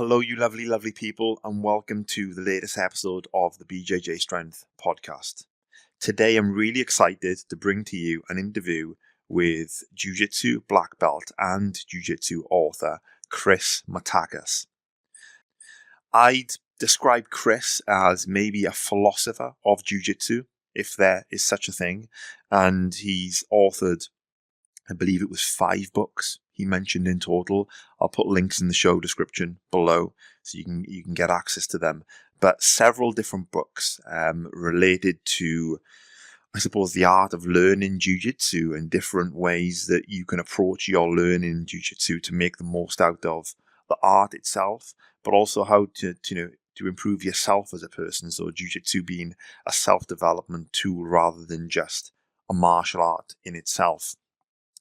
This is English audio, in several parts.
Hello, you lovely, lovely people, and welcome to the latest episode of the BJJ Strength podcast. Today, I'm really excited to bring to you an interview with Jiu Jitsu black belt and Jiu Jitsu author Chris Matakas. I'd describe Chris as maybe a philosopher of Jiu Jitsu, if there is such a thing, and he's authored, I believe it was 5 books he mentioned in total. I'll put links in the show description below so you can get access to them. But several different books related to, I suppose, the art of learning Jiu-Jitsu and different ways that you can approach your learning Jiu-Jitsu to make the most out of the art itself, but also how to improve yourself as a person. So Jiu-Jitsu being a self-development tool rather than just a martial art in itself.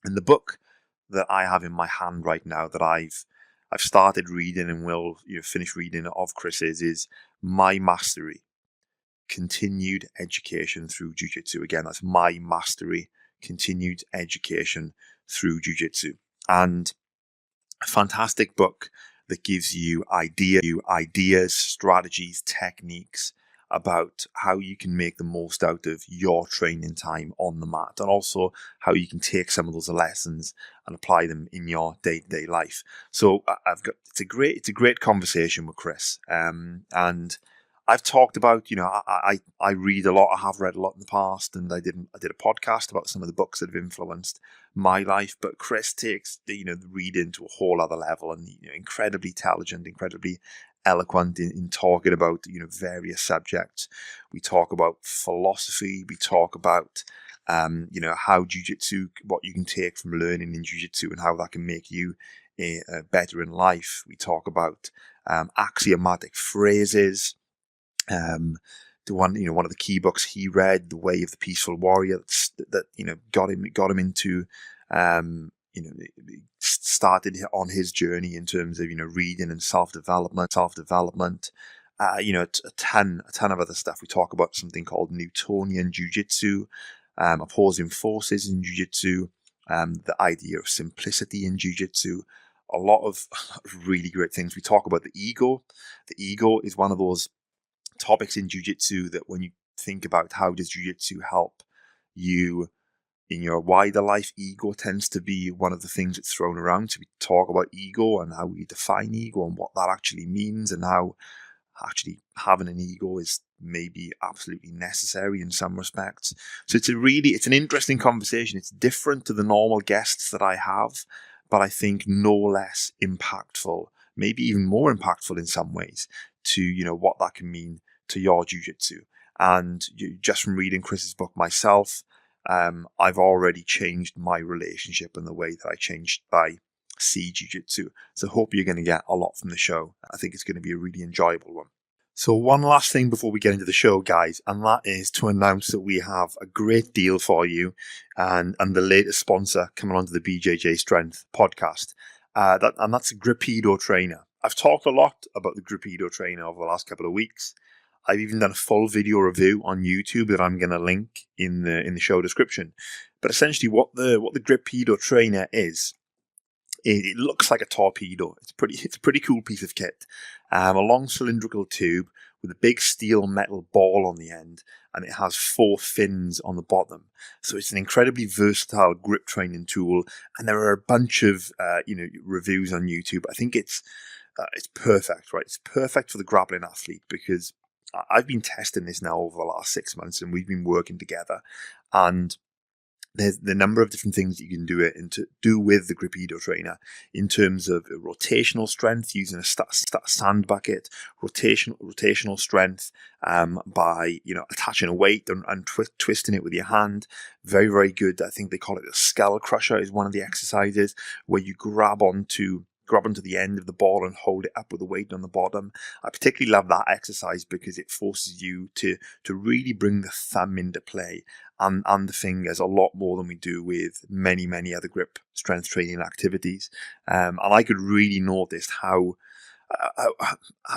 And the book that I have in my hand right now that I've started reading and will finish reading of Chris's is My Mastery: Continued Education Through Jiu-Jitsu. Again, that's My Mastery: Continued Education Through Jiu-Jitsu. And a fantastic book that gives you ideas, strategies, techniques about how you can make the most out of your training time on the mat, and also how you can take some of those lessons and apply them in your day-to-day life. So it's a great conversation with Chris, and I've talked about, I read a lot. I have read a lot in the past, and I did a podcast about some of the books that have influenced my life. But Chris takes the reading to a whole other level, and incredibly intelligent, incredibly eloquent in talking about various subjects. We talk about philosophy. We talk about how Jiu-Jitsu, what you can take from learning in Jiu-Jitsu, and how that can make you better in life. We talk about axiomatic phrases. One of the key books he read, The Way of the Peaceful Warrior, that got him into started on his journey in terms of reading and self-development. A ton of other stuff. We talk about something called Newtonian Jiu-Jitsu, opposing forces in Jiu-Jitsu, the idea of simplicity in Jiu-Jitsu. A lot of really great things. We talk about the ego. The ego is one of those topics in Jiu-Jitsu that when you think about how does Jiu-Jitsu help you in your wider life, ego tends to be one of the things that's thrown around. So we talk about ego and how we define ego and what that actually means, and how actually having an ego is maybe absolutely necessary in some respects. So it's an interesting conversation. It's different to the normal guests that I have, but I think no less impactful, maybe even more impactful in some ways, to what that can mean to your Jiu-Jitsu. And just from reading Chris's book myself, I've already changed my relationship and the way that I see Jiu-Jitsu. So I hope you're going to get a lot from the show. I think it's going to be a really enjoyable one. So one last thing before we get into the show, guys, and that is to announce that we have a great deal for you and the latest sponsor coming onto the BJJ Strength podcast. That's a Grippido trainer. I've talked a lot about the Grippido trainer over the last couple of weeks. I've even done a full video review on YouTube that I'm going to link in the show description. But essentially, what the Grippido trainer is, it looks like a torpedo. It's a pretty cool piece of kit. A long cylindrical tube with a big steel metal ball on the end, and it has 4 fins on the bottom. So it's an incredibly versatile grip training tool. And there are a bunch of reviews on YouTube. I think it's perfect, right? It's perfect for the grappling athlete, because I've been testing this now over the last 6 months, and we've been working together. And there's the number of different things that you can do with the Grippido trainer in terms of rotational strength using a sand bucket, rotational strength by attaching a weight and twisting it with your hand. Very, very good. I think they call it a skull crusher is one of the exercises where you grab onto the end of the ball and hold it up with the weight on the bottom. I particularly love that exercise because it forces you to really bring the thumb into play and the fingers a lot more than we do with many, many other grip strength training activities. And I could really notice how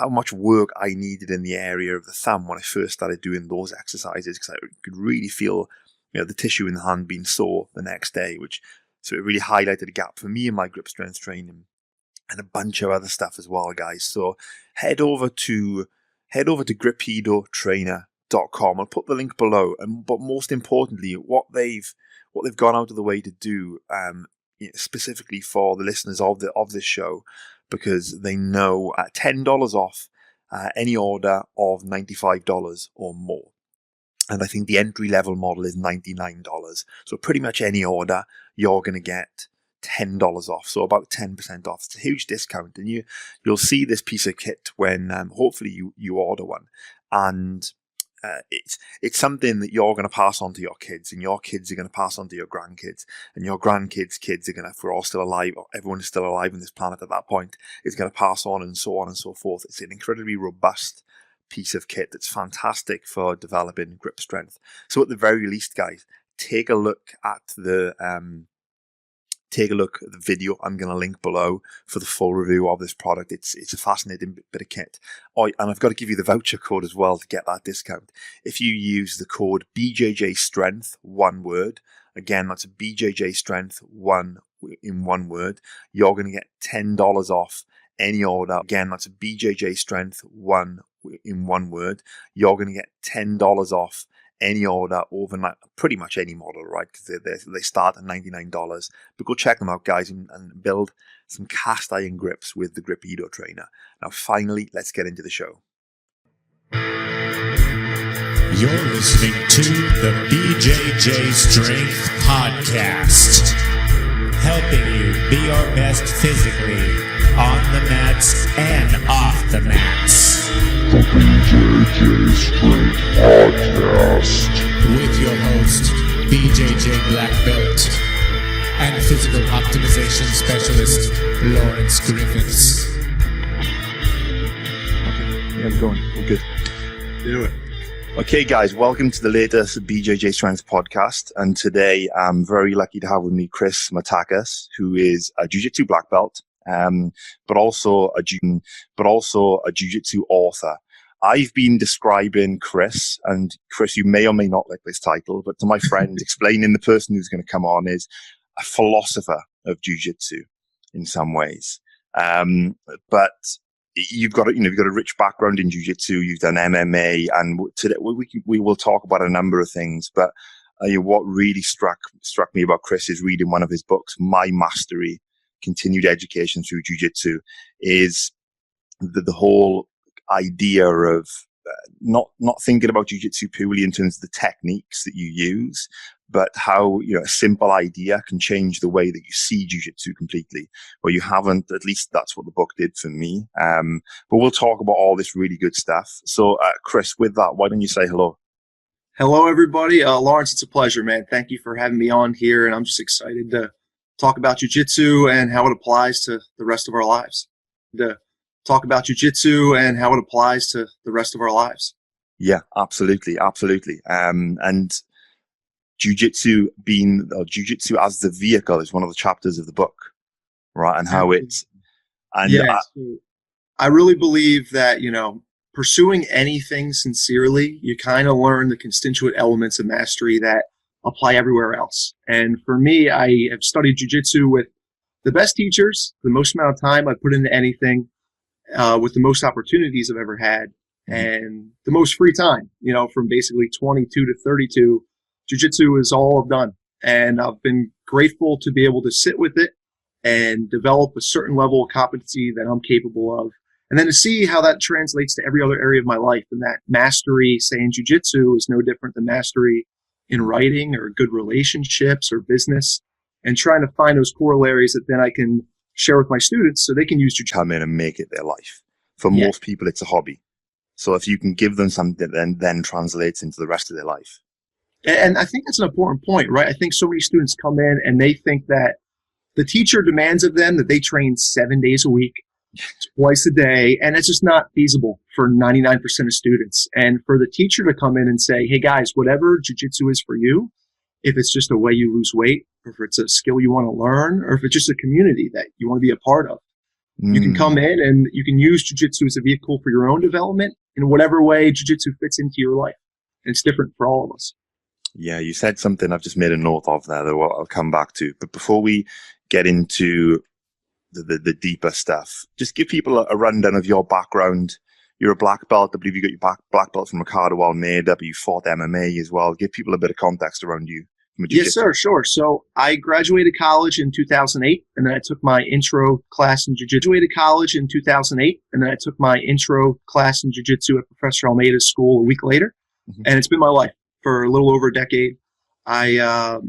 much work I needed in the area of the thumb when I first started doing those exercises, because I could really feel the tissue in the hand being sore the next day, so it really highlighted a gap for me in my grip strength training. and a bunch of other stuff as well, guys. So head over to grippedotrainer.com. I'll put the link below. But most importantly, what they've gone out of the way to do, specifically for the listeners of this show, because they know $10 off any order of $95 or more. And I think the entry level model is $99. So pretty much any order, you're going to get $10 off. So about 10% off. It's a huge discount. And you'll see this piece of kit when hopefully you order one. And it's something that you're going to pass on to your kids, and your kids are going to pass on to your grandkids, and your grandkids' kids are going to, if we're all still alive, or everyone is still alive on this planet at that point, is going to pass on and so forth. It's an incredibly robust piece of kit that's fantastic for developing grip strength. So at the very least, guys, take a look at the video I'm going to link below for the full review of this product. It's a fascinating bit of kit. Oh, and I've got to give you the voucher code as well to get that discount. If you use the code BJJ Strength, one word, again, that's BJJ Strength, one in one word, you're going to get $10 off any order. Again, that's BJJ Strength, one in one word. You're going to get $10 off any order over pretty much any model, right? Because they start at $99. But go check them out, guys, and build some cast iron grips with the Grippedo trainer. Now, finally, let's get into the show. You're listening to the BJJ Strength Podcast, helping you be your best physically on the mats and off the mats. The BJJ Strength Podcast With your host, BJJ Black Belt and Physical Optimization Specialist, Laurence Griffiths. Okay, yeah, we're going. We're good. Do it. Okay, guys, welcome to the latest BJJ Strength Podcast. And today I'm very lucky to have with me Chris Matakas, who is a Jiu Jitsu black belt, but also a Jiu Jitsu author. I've been describing Chris, and Chris, you may or may not like this title, but to my friends, explaining the person who's going to come on is a philosopher of Jiu Jitsu in some ways. But you've got a rich background in Jiu Jitsu. You've done MMA, and today we will talk about a number of things. But what really struck me about Chris is reading one of his books, My Mastery: Continued Education Through Jiu Jitsu, is the whole idea of not thinking about Jiu Jitsu purely in terms of the techniques that you use, but how a simple idea can change the way that you see Jiu Jitsu completely. Well, you haven't, at least that's what the book did for me. But we'll talk about all this really good stuff. So, Chris, with that, why don't you say hello? Hello, everybody. Laurence, it's a pleasure, man. Thank you for having me on here, and I'm just excited to talk about Jiu Jitsu and how it applies to the rest of our lives. Yeah, absolutely. And Jiu Jitsu as the vehicle is one of the chapters of the book, right? And how it's, and yeah, I really believe that, pursuing anything sincerely, you kind of learn the constituent elements of mastery that apply everywhere else. And for me, I have studied Jiu Jitsu with the best teachers, the most amount of time I put into anything, with the most opportunities I've ever had, and the most free time, from basically 22 to 32, Jiu-Jitsu is all I've done. And I've been grateful to be able to sit with it and develop a certain level of competency that I'm capable of. And then to see how that translates to every other area of my life, and that mastery, say, in Jiu-Jitsu is no different than mastery in writing or good relationships or business, and trying to find those corollaries that then I can share with my students so they can use Jiu-Jitsu. Come in and make it their life. For most people, it's a hobby. So if you can give them something that then translates into the rest of their life. And I think that's an important point, right? I think so many students come in and they think that the teacher demands of them that they train 7 days a week, twice a day, and it's just not feasible for 99% of students. And for the teacher to come in and say, hey guys, whatever Jiu-Jitsu is for you, if it's just a way you lose weight, or if it's a skill you want to learn, or if it's just a community that you want to be a part of, you can come in and you can use Jiu-Jitsu as a vehicle for your own development in whatever way Jiu-Jitsu fits into your life. And it's different for all of us. Yeah, you said something I've just made a note of there that I'll come back to. But before we get into the deeper stuff. Just give people a rundown of your background. You're a black belt. I believe you got your black belt from Ricardo Almeida, but you fought MMA as well. Give people a bit of context around you. Yes, sir. Sure. So I graduated college in 2008, and then I took my intro class in Jiu-Jitsu. Graduated college in 2008, and then I took my intro class in Jiu-Jitsu at Professor Almeida's school a week later. Mm-hmm. And it's been my life for a little over a decade. I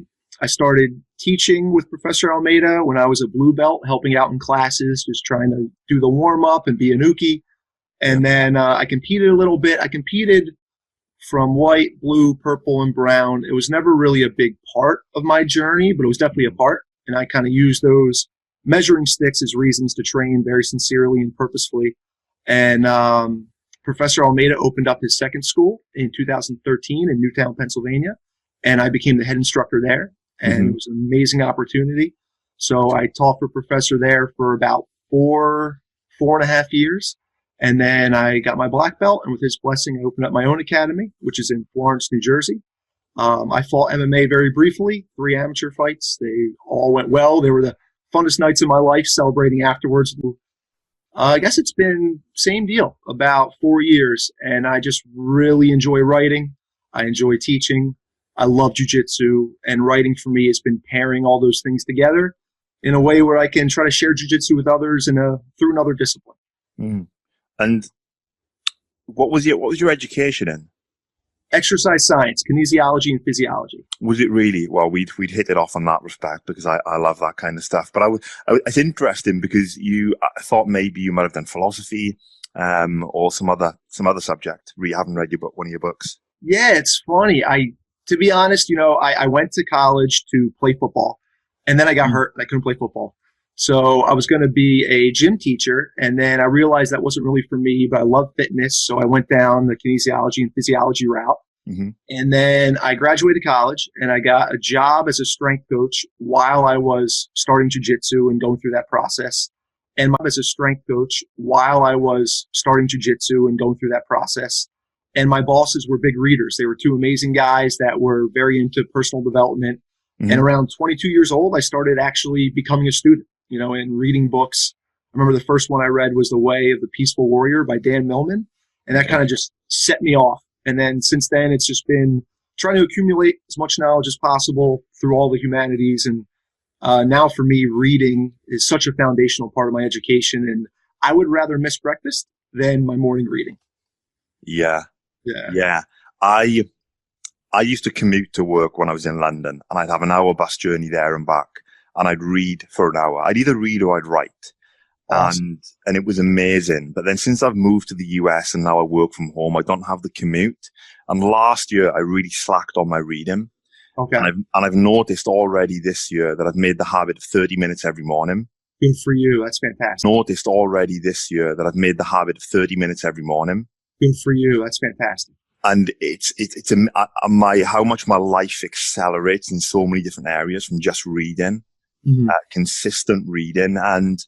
started teaching with Professor Almeida when I was a blue belt, helping out in classes, just trying to do the warm-up and be an uke. And then I competed a little bit. I competed from white, blue, purple, and brown. It was never really a big part of my journey, but it was definitely a part. And I kind of used those measuring sticks as reasons to train very sincerely and purposefully. And Professor Almeida opened up his second school in 2013 in Newtown, Pennsylvania. And I became the head instructor there. And it was an amazing opportunity. So I taught for Professor there for about four and a half years. And then I got my black belt, and with his blessing, I opened up my own academy, which is in Florence, New Jersey. I fought MMA very briefly, 3 amateur fights. They all went well. They were the funnest nights of my life, celebrating afterwards. I guess it's been same deal, about 4 years, and I just really enjoy writing. I enjoy teaching. I love jiu-jitsu, and writing for me has been pairing all those things together in a way where I can try to share jiu-jitsu with others through another discipline. Mm. And what was your education in? Exercise science, kinesiology, and physiology. Was it really? Well, we'd hit it off on that respect because I love that kind of stuff. But it's interesting because I thought maybe you might have done philosophy, or some other subject. You haven't read one of your books. Yeah, it's funny. To be honest, I went to college to play football, and then I got hurt and I couldn't play football. So I was going to be a gym teacher, and then I realized that wasn't really for me, but I love fitness. So I went down the kinesiology and physiology route. Mm-hmm. And then I graduated college, and I got a job as a strength coach while I was starting jiu-jitsu and going through that process. And my bosses were big readers. They were 2 amazing guys that were very into personal development. Mm-hmm. And around 22 years old, I started actually becoming a student, and reading books. I remember the first one I read was The Way of the Peaceful Warrior by Dan Millman. And that kind of just set me off. And then since then, it's just been trying to accumulate as much knowledge as possible through all the humanities. And now for me, reading is such a foundational part of my education. And I would rather miss breakfast than my morning reading. Yeah. I used to commute to work when I was in London, and I'd have an hour bus journey there and back, and I'd read for an hour. I'd either read or I'd write. Awesome. And it was amazing. But then since I've moved to the US and now I work from home, I don't have the commute. And last year I really slacked on my reading. Okay. And I've noticed already this year that I've made the habit of 30 minutes every morning. Good for you. That's fantastic. Noticed already this year that I've made the habit of 30 minutes every morning. Good for you. That's fantastic. And it's how much my life accelerates in so many different areas from just reading, consistent reading. And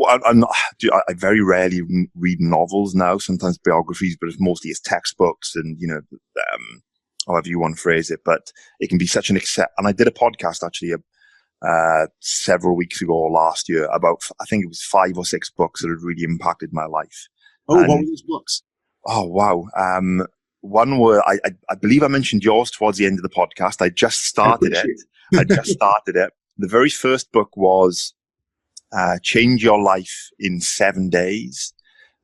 I very rarely read novels now, sometimes biographies, but it's textbooks and, however you want to phrase it, but it can be such an and I did a podcast actually, several weeks ago last year about, I think it was 5 or 6 books that had really impacted my life. Oh, what were those books? Oh, wow. One where I believe I mentioned yours towards the end of the podcast. I just started it. The very first book was Change Your Life in 7 Days.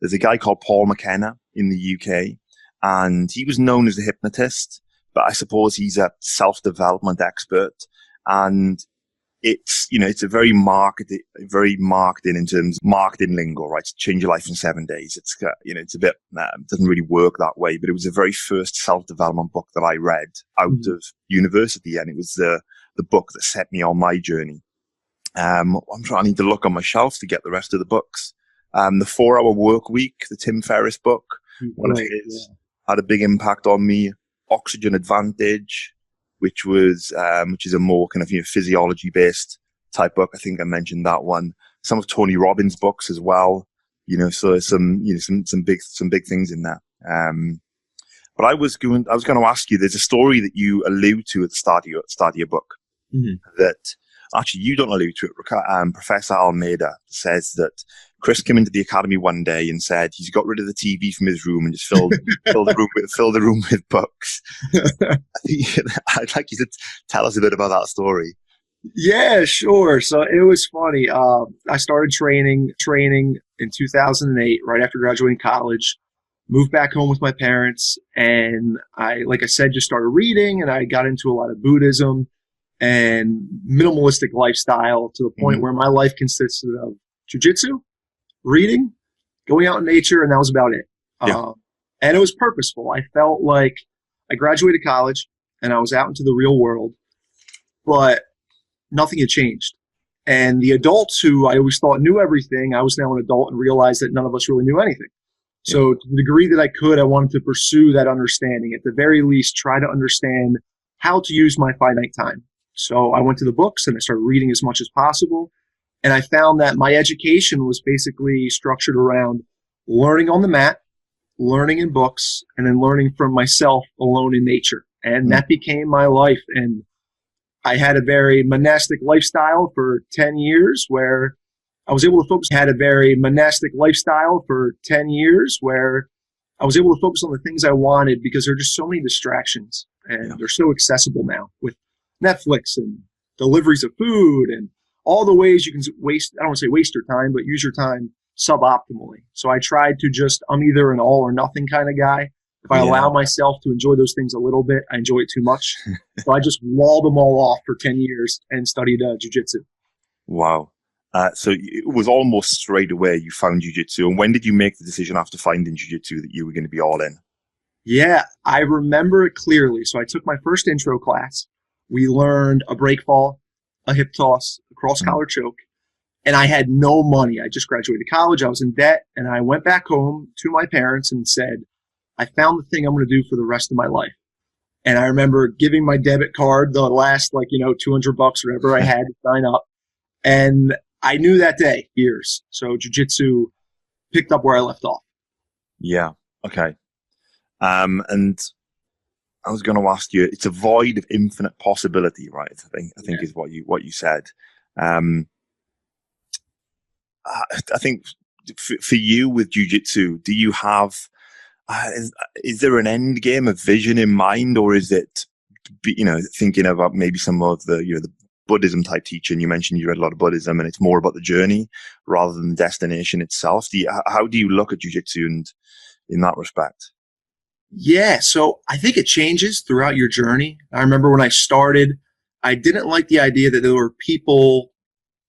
There's a guy called Paul McKenna in the UK, and he was known as a hypnotist, but I suppose he's a self-development expert. And it's a very marketing in terms of marketing lingo, right? Change your life in 7 days. It's, it's a bit, doesn't really work that way, but it was the very first self-development book that I read out of university. And it was the book that set me on my journey. I need to look on my shelf to get the rest of the books. The 4-Hour Work Week, the Tim Ferriss book, one of his, had a big impact on me. Oxygen Advantage, which is a more kind of physiology based type book. I think I mentioned that one. Some of Tony Robbins' books as well. So some big things in that. But I was going to ask you. There's a story that you allude to at the start of your book that actually, you don't allude to it. Professor Almeida says that Chris came into the academy one day and said he's got rid of the TV from his room and just filled the room with books. I'd like you to tell us a bit about that story. Yeah, sure. So it was funny. I started training in 2008, right after graduating college. Moved back home with my parents, and I, like I said, just started reading, and I got into a lot of Buddhism and minimalistic lifestyle to the point where my life consisted of jiu-jitsu, reading, going out in nature, and that was about it. Yeah. And it was purposeful. I felt like I graduated college and I was out into the real world, but nothing had changed. And the adults who I always thought knew everything, I was now an adult and realized that none of us really knew anything. So to the degree that I could, I wanted to pursue that understanding. At the very least, try to understand how to use my finite time. So I went to the books and I started reading as much as possible. And I found that my education was basically structured around learning on the mat, learning in books, and then learning from myself alone in nature. And that became my life. And I had a very monastic lifestyle for 10 years where I was able to focus on the things I wanted because there are just so many distractions and they're so accessible now with Netflix and deliveries of food and all the ways you can waste, I don't want to say waste your time, but use your time suboptimally. So I tried to I'm either an all or nothing kind of guy. If I allow myself to enjoy those things a little bit, I enjoy it too much. So I just walled them all off for 10 years and studied jiu-jitsu. Wow. So it was almost straight away you found jiu-jitsu. And when did you make the decision after finding jiu-jitsu that you were going to be all in? Yeah, I remember it clearly. So I took my first intro class. We learned a break fall, a hip toss, a cross collar choke, and I had no money. I just graduated college. I was in debt, and I went back home to my parents and said, I found the thing I'm going to do for the rest of my life. And I remember giving my debit card the last, $200 or whatever I had to sign up. And I knew that day, years. So jiu-jitsu picked up where I left off. Yeah. Okay. And I was going to ask you, it's a void of infinite possibility, right? I think is what you said. I think for you with jiu-jitsu, do you have, is there an end game, a vision in mind, or is it, thinking about maybe some of the Buddhism type teaching? You mentioned you read a lot of Buddhism and it's more about the journey rather than the destination itself. How do you look at jiu-jitsu in that respect? Yeah, so I think it changes throughout your journey. I remember when I started, I didn't like the idea that there were people,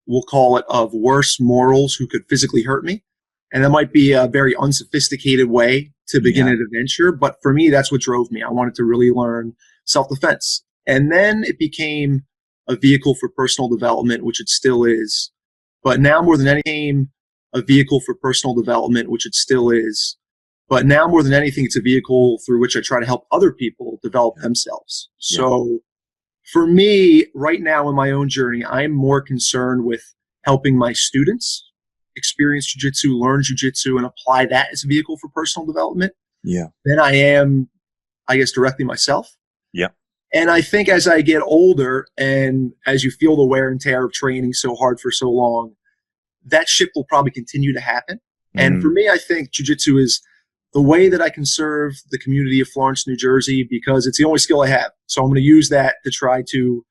we'll call it, of worse morals who could physically hurt me. And that might be a very unsophisticated way to begin an adventure. But for me, that's what drove me. I wanted to really learn self-defense. And then it became a vehicle for personal development, which it still is. But now more than anything, it's a vehicle through which I try to help other people develop themselves. So for me, right now in my own journey, I'm more concerned with helping my students experience jiu-jitsu, learn jiu-jitsu, and apply that as a vehicle for personal development than I am, I guess, directly myself. Yeah. And I think as I get older and as you feel the wear and tear of training so hard for so long, that shift will probably continue to happen. And for me, I think jiu-jitsu is the way that I can serve the community of Florence, New Jersey, because it's the only skill I have. So I'm going to use that to try to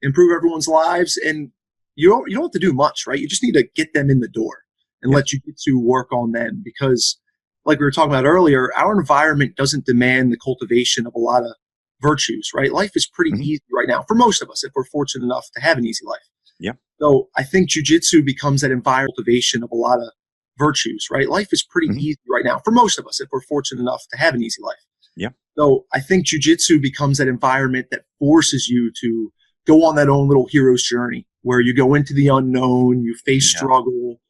improve everyone's lives. And you don't have to do much, right? You just need to get them in the door and let jiu-jitsu work on them. Because like we were talking about earlier, our environment doesn't demand the cultivation of a lot of virtues, right? Life is pretty easy right now for most of us if we're fortunate enough to have an easy life. Yeah. So I think jiu-jitsu becomes that environment cultivation of a lot of virtues, right? Life is pretty easy right now for most of us if we're fortunate enough to have an easy life. Yeah. So I think jiu-jitsu becomes that environment that forces you to go on that own little hero's journey where you go into the unknown, you face struggle,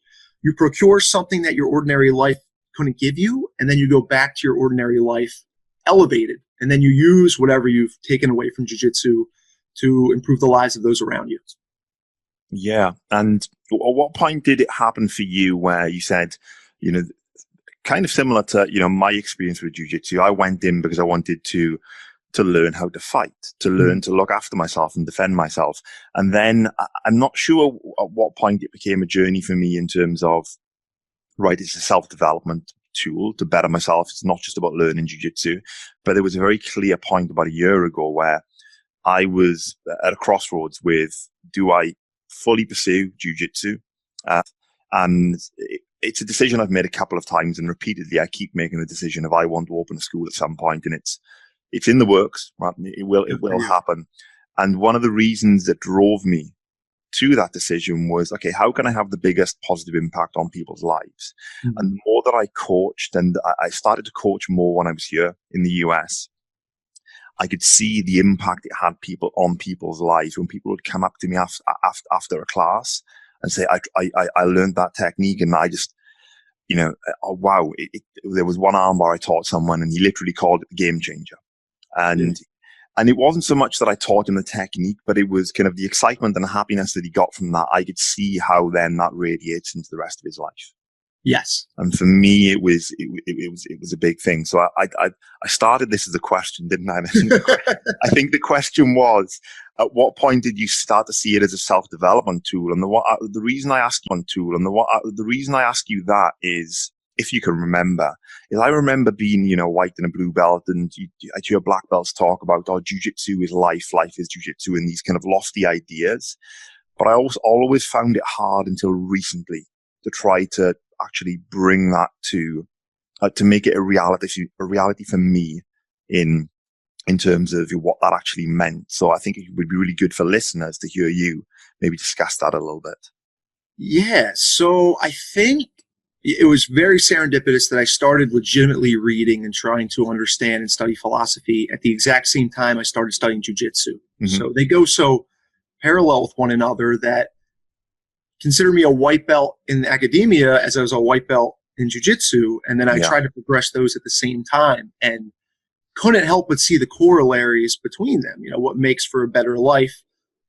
you procure something that your ordinary life couldn't give you, and then you go back to your ordinary life elevated, and then you use whatever you've taken away from jiu-jitsu to improve the lives of those around you. Yeah. And at what point did it happen for you where you said, kind of similar to, my experience with jiu-jitsu, I went in because I wanted to to learn how to fight, to learn to look after myself and defend myself. And then I'm not sure at what point it became a journey for me in terms of, right, it's a self-development tool to better myself. It's not just about learning jiu-jitsu, but there was a very clear point about a year ago where I was at a crossroads with, do I fully pursue jiu-jitsu? And it's a decision I've made a couple of times, and repeatedly I keep making the decision of I want to open a school at some point, and it's in the works, right? It will happen. And one of the reasons that drove me to that decision was, okay, how can I have the biggest positive impact on people's lives? Mm-hmm. And the more that I coached, and I started to coach more when I was here in the US, I could see the impact it had on people's lives when people would come up to me after a class and say, I learned that technique, and I just, oh, wow. There was one armbar I taught someone, and he literally called it the game changer. And it wasn't so much that I taught him the technique, but it was kind of the excitement and the happiness that he got from that. I could see how then that radiates into the rest of his life. Yes. And for me, it was a big thing. So I started this as a question, didn't I? I think the question was, at what point did you start to see it as a self-development tool? And the reason I ask you that is, if you can remember, is I remember being, white and a blue belt, and I hear black belts talk about, oh, jiu-jitsu is life is jiu-jitsu, and these kind of lofty ideas. But I always found it hard until recently to try to actually bring that to make it a reality for me in terms of what that actually meant. So I think it would be really good for listeners to hear you maybe discuss that a little bit. Yeah. So I think it was very serendipitous that I started legitimately reading and trying to understand and study philosophy at the exact same time I started studying jiu-jitsu. Mm-hmm. So they go so parallel with one another that, consider me a white belt in academia as I was a white belt in jiu-jitsu, and then I tried to progress those at the same time and couldn't help but see the corollaries between them. What makes for a better life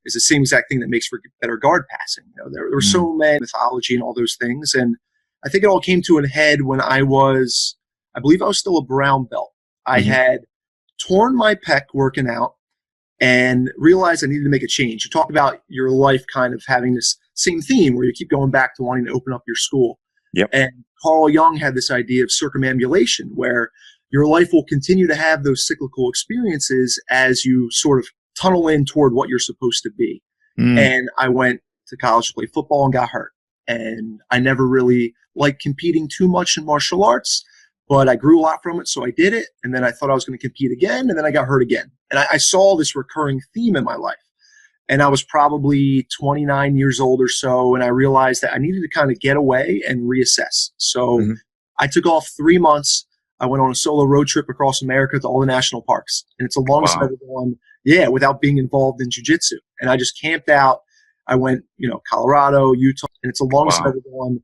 is the same exact thing that makes for better guard passing. There were so many mythology and all those things, and I think it all came to a head when I believe I was still a brown belt. I had torn my pec working out and realized I needed to make a change. You talk about your life kind of having this same theme where you keep going back to wanting to open up your school. Yep. And Carl Jung had this idea of circumambulation, where your life will continue to have those cyclical experiences as you sort of tunnel in toward what you're supposed to be. And I went to college to play football and got hurt. And I never really liked competing too much in martial arts, but I grew a lot from it, so I did it. And then I thought I was going to compete again, and then I got hurt again. And I saw this recurring theme in my life. And I was probably 29 years old or so, and I realized that I needed to kind of get away and reassess. So I took off 3 months. I went on a solo road trip across America to all the national parks. And it's the longest I've ever gone, without being involved in jiu-jitsu. And I just camped out. I went, Colorado, Utah, and it's the longest I've ever gone,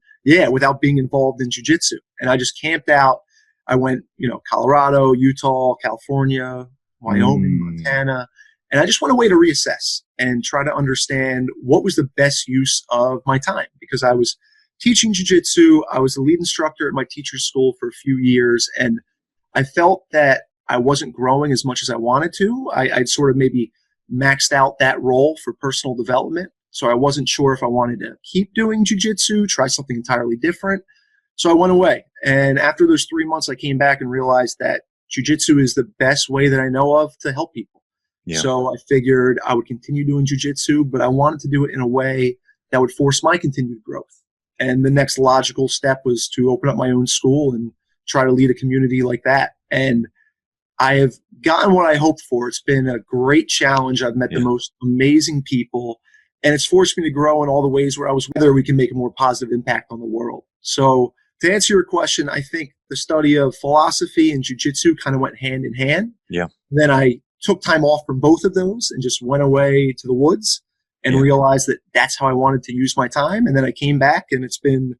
without being involved in jiu-jitsu. And I just camped out. I went, Colorado, Utah, California, Wyoming, Montana. And I just went away to reassess and try to understand what was the best use of my time, because I was teaching jiu-jitsu. I was the lead instructor at my teacher's school for a few years, and I felt that I wasn't growing as much as I wanted to. I'd sort of maybe maxed out that role for personal development. So I wasn't sure if I wanted to keep doing jiu-jitsu, try something entirely different. So I went away. And after those 3 months, I came back and realized that jiu-jitsu is the best way that I know of to help people. Yeah. So I figured I would continue doing jiu-jitsu, but I wanted to do it in a way that would force my continued growth. And the next logical step was to open up my own school and try to lead a community like that. And I have gotten what I hoped for. It's been a great challenge. I've met the most amazing people, and it's forced me to grow in all the ways where whether we can make a more positive impact on the world. So to answer your question, I think the study of philosophy and jiu-jitsu kind of went hand in hand. Yeah. Then I took time off from both of those and just went away to the woods and realized that that's how I wanted to use my time. And then I came back, and it's been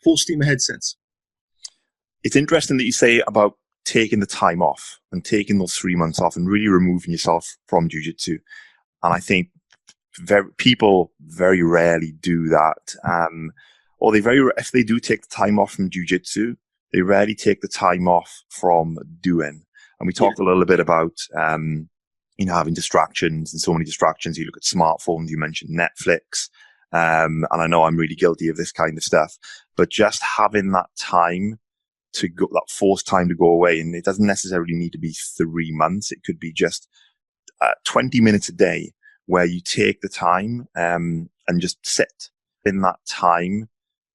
full steam ahead since. It's interesting that you say about taking the time off and taking those 3 months off and really removing yourself from jiu-jitsu. And I think people very rarely do that. Or if they do take the time off from jiu-jitsu, they rarely take the time off from doing. And we talked a little bit about, having distractions and so many distractions. You look at smartphones, you mentioned Netflix. And I know I'm really guilty of this kind of stuff, but just having that time to go, that forced time to go away. And it doesn't necessarily need to be 3 months. It could be just 20 minutes a day where you take the time, and just sit in that time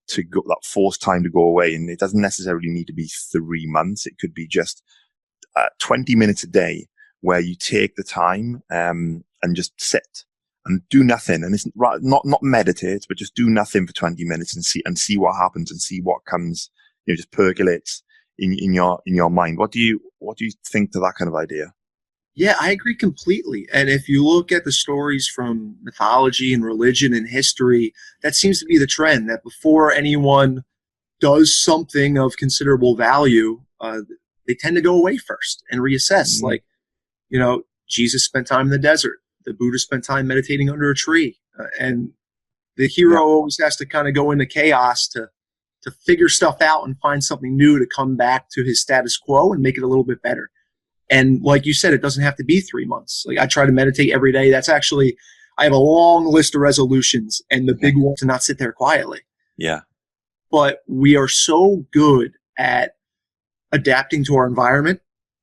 to go, that forced time to go away. And it doesn't necessarily need to be 3 months. It could be just 20 minutes a day where you take the time, and just sit and do nothing. And it's not meditate, but just do nothing for 20 minutes and see what happens and see what comes, just percolates in your mind. What do you think to that kind of idea? Yeah, I agree completely. And if you look at the stories from mythology and religion and history, that seems to be the trend, that before anyone does something of considerable value, they tend to go away first and reassess. Mm-hmm. Like, Jesus spent time in the desert. The Buddha spent time meditating under a tree. And the hero always has to kind of go into chaos to figure stuff out and find something new to come back to his status quo and make it a little bit better. And like you said, it doesn't have to be 3 months. Like, I try to meditate every day. That's actually, I have a long list of resolutions, and the big one to not sit there quietly. Yeah. But we are so good at adapting to our environment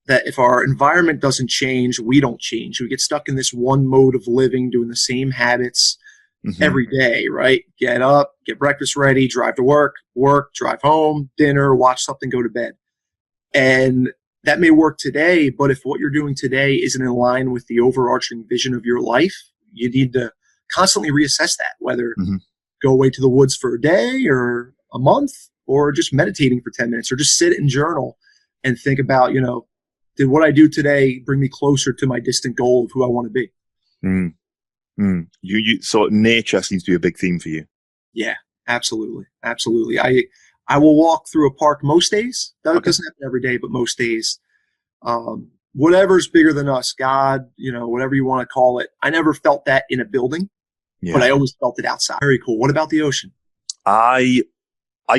that if our environment doesn't change, we don't change. We get stuck in this one mode of living, doing the same habits every day, right? Get up, get breakfast ready, drive to work, drive home, dinner, watch something, go to bed. And that may work today, but if what you're doing today isn't in line with the overarching vision of your life, you need to constantly reassess that, whether go away to the woods for a day or a month, or just meditating for 10 minutes, or just sit and journal and think about, did what I do today bring me closer to my distant goal of who I want to be? So nature seems to be a big theme for you. Yeah, absolutely. Absolutely. I will walk through a park most days. That doesn't happen every day, but most days. Whatever's bigger than us, God, whatever you want to call it. I never felt that in a building, but I always felt it outside. Very cool. What about the ocean? I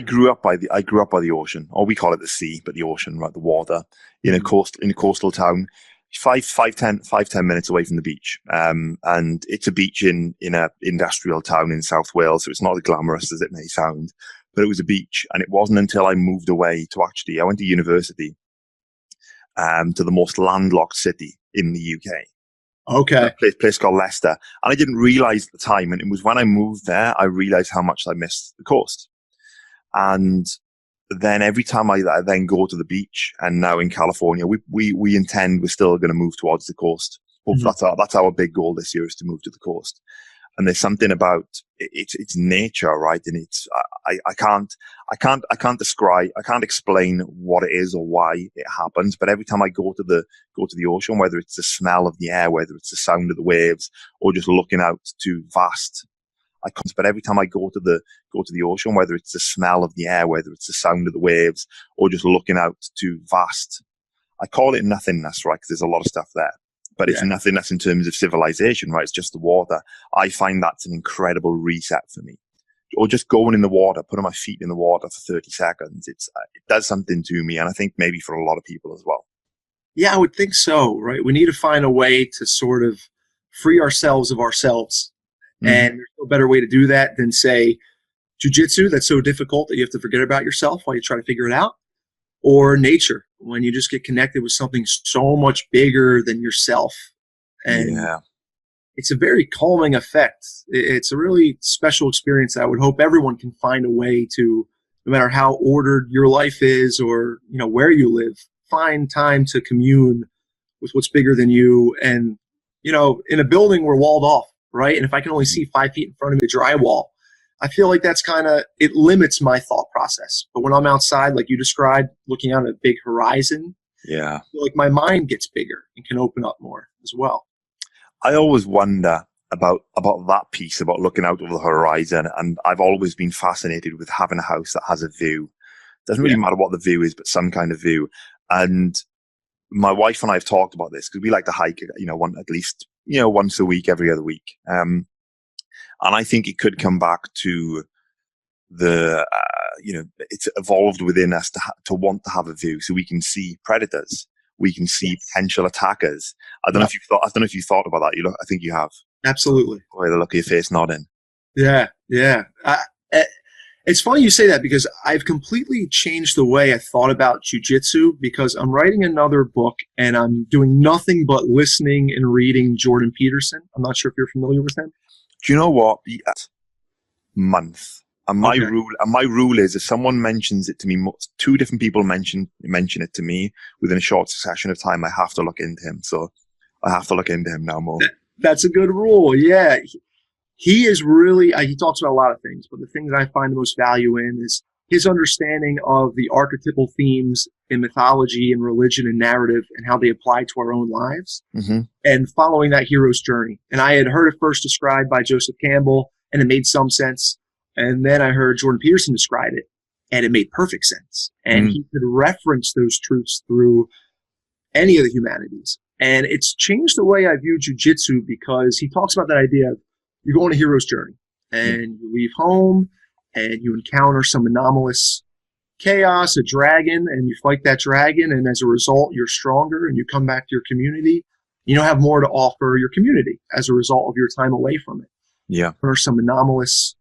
grew up by the ocean, or we call it the sea, but the ocean, right? The water in a coastal town, 10 minutes away from the beach. And it's a beach in a industrial town in South Wales. So it's not as glamorous as it may sound, but it was a beach. And it wasn't until I moved away I went to university, to the most landlocked city in the UK. Okay. A place called Leicester. And I didn't realize at the time. And it was when I moved there, I realized how much I missed the coast. And then every time I then go to the beach, and now in California, we intend we're still going to move towards the coast. That's our big goal this year, is to move to the coast. And there's something about it's nature, right? And it's I can't describe, I can't explain what it is or why it happens. But every time I go to the ocean, whether it's the smell of the air, whether it's the sound of the waves, or just looking out to vast. But every time I go to the ocean, whether it's the smell of the air, whether it's the sound of the waves, or just looking out to vast, I call it nothingness, right? Because there's a lot of stuff there, but it's nothingness in terms of civilization, right? It's just the water. I find that's an incredible reset for me. Or just going in the water, putting my feet in the water for 30 seconds. It does something to me, and I think maybe for a lot of people as well. Yeah, I would think so, right? We need to find a way to sort of free ourselves of ourselves. And there's no better way to do that than, say, jiu-jitsu, that's so difficult that you have to forget about yourself while you try to figure it out, or nature, when you just get connected with something so much bigger than yourself. And it's a very calming effect. It's a really special experience that I would hope everyone can find a way to, no matter how ordered your life is or where you live, find time to commune with what's bigger than you. And, in a building, we're walled off. Right. And if I can only see 5 feet in front of me, the drywall, I feel like that's it limits my thought process. But when I'm outside, like you described, looking out at a big horizon, I feel like my mind gets bigger and can open up more as well. I always wonder about that piece, about looking out over the horizon. And I've always been fascinated with having a house that has a view. Doesn't really matter what the view is, but some kind of view. And my wife and I have talked about this because we like to hike, at least once a week, every other week. And I think it could come back to it's evolved within us to want to have a view so we can see predators. we can see potential attackers. I don't know if you've thought about that. I think you have. Absolutely. By the look of your face nodding. Yeah. It's funny you say that because I've completely changed the way I thought about jiu-jitsu because I'm writing another book and I'm doing nothing but listening and reading Jordan Peterson. I'm not sure if you're familiar with him. Do you know what? Month. And my rule is if someone mentions it to me, two different people mention it to me within a short succession of time, I have to look into him. So I have to look into him now more. That's a good rule. Yeah. He is really, he talks about a lot of things, but the thing that I find the most value in is his understanding of the archetypal themes in mythology and religion and narrative and how they apply to our own lives and following that hero's journey. And I had heard it first described by Joseph Campbell and it made some sense. And then I heard Jordan Peterson describe it and it made perfect sense. And he could reference those truths through any of the humanities. And it's changed the way I view jiu-jitsu because he talks about that idea of you go on a hero's journey and you leave home and you encounter some anomalous chaos, a dragon, and you fight that dragon. And as a result, you're stronger and you come back to your community. You have more to offer your community as a result of your time away from it. Yeah. Or some anomalous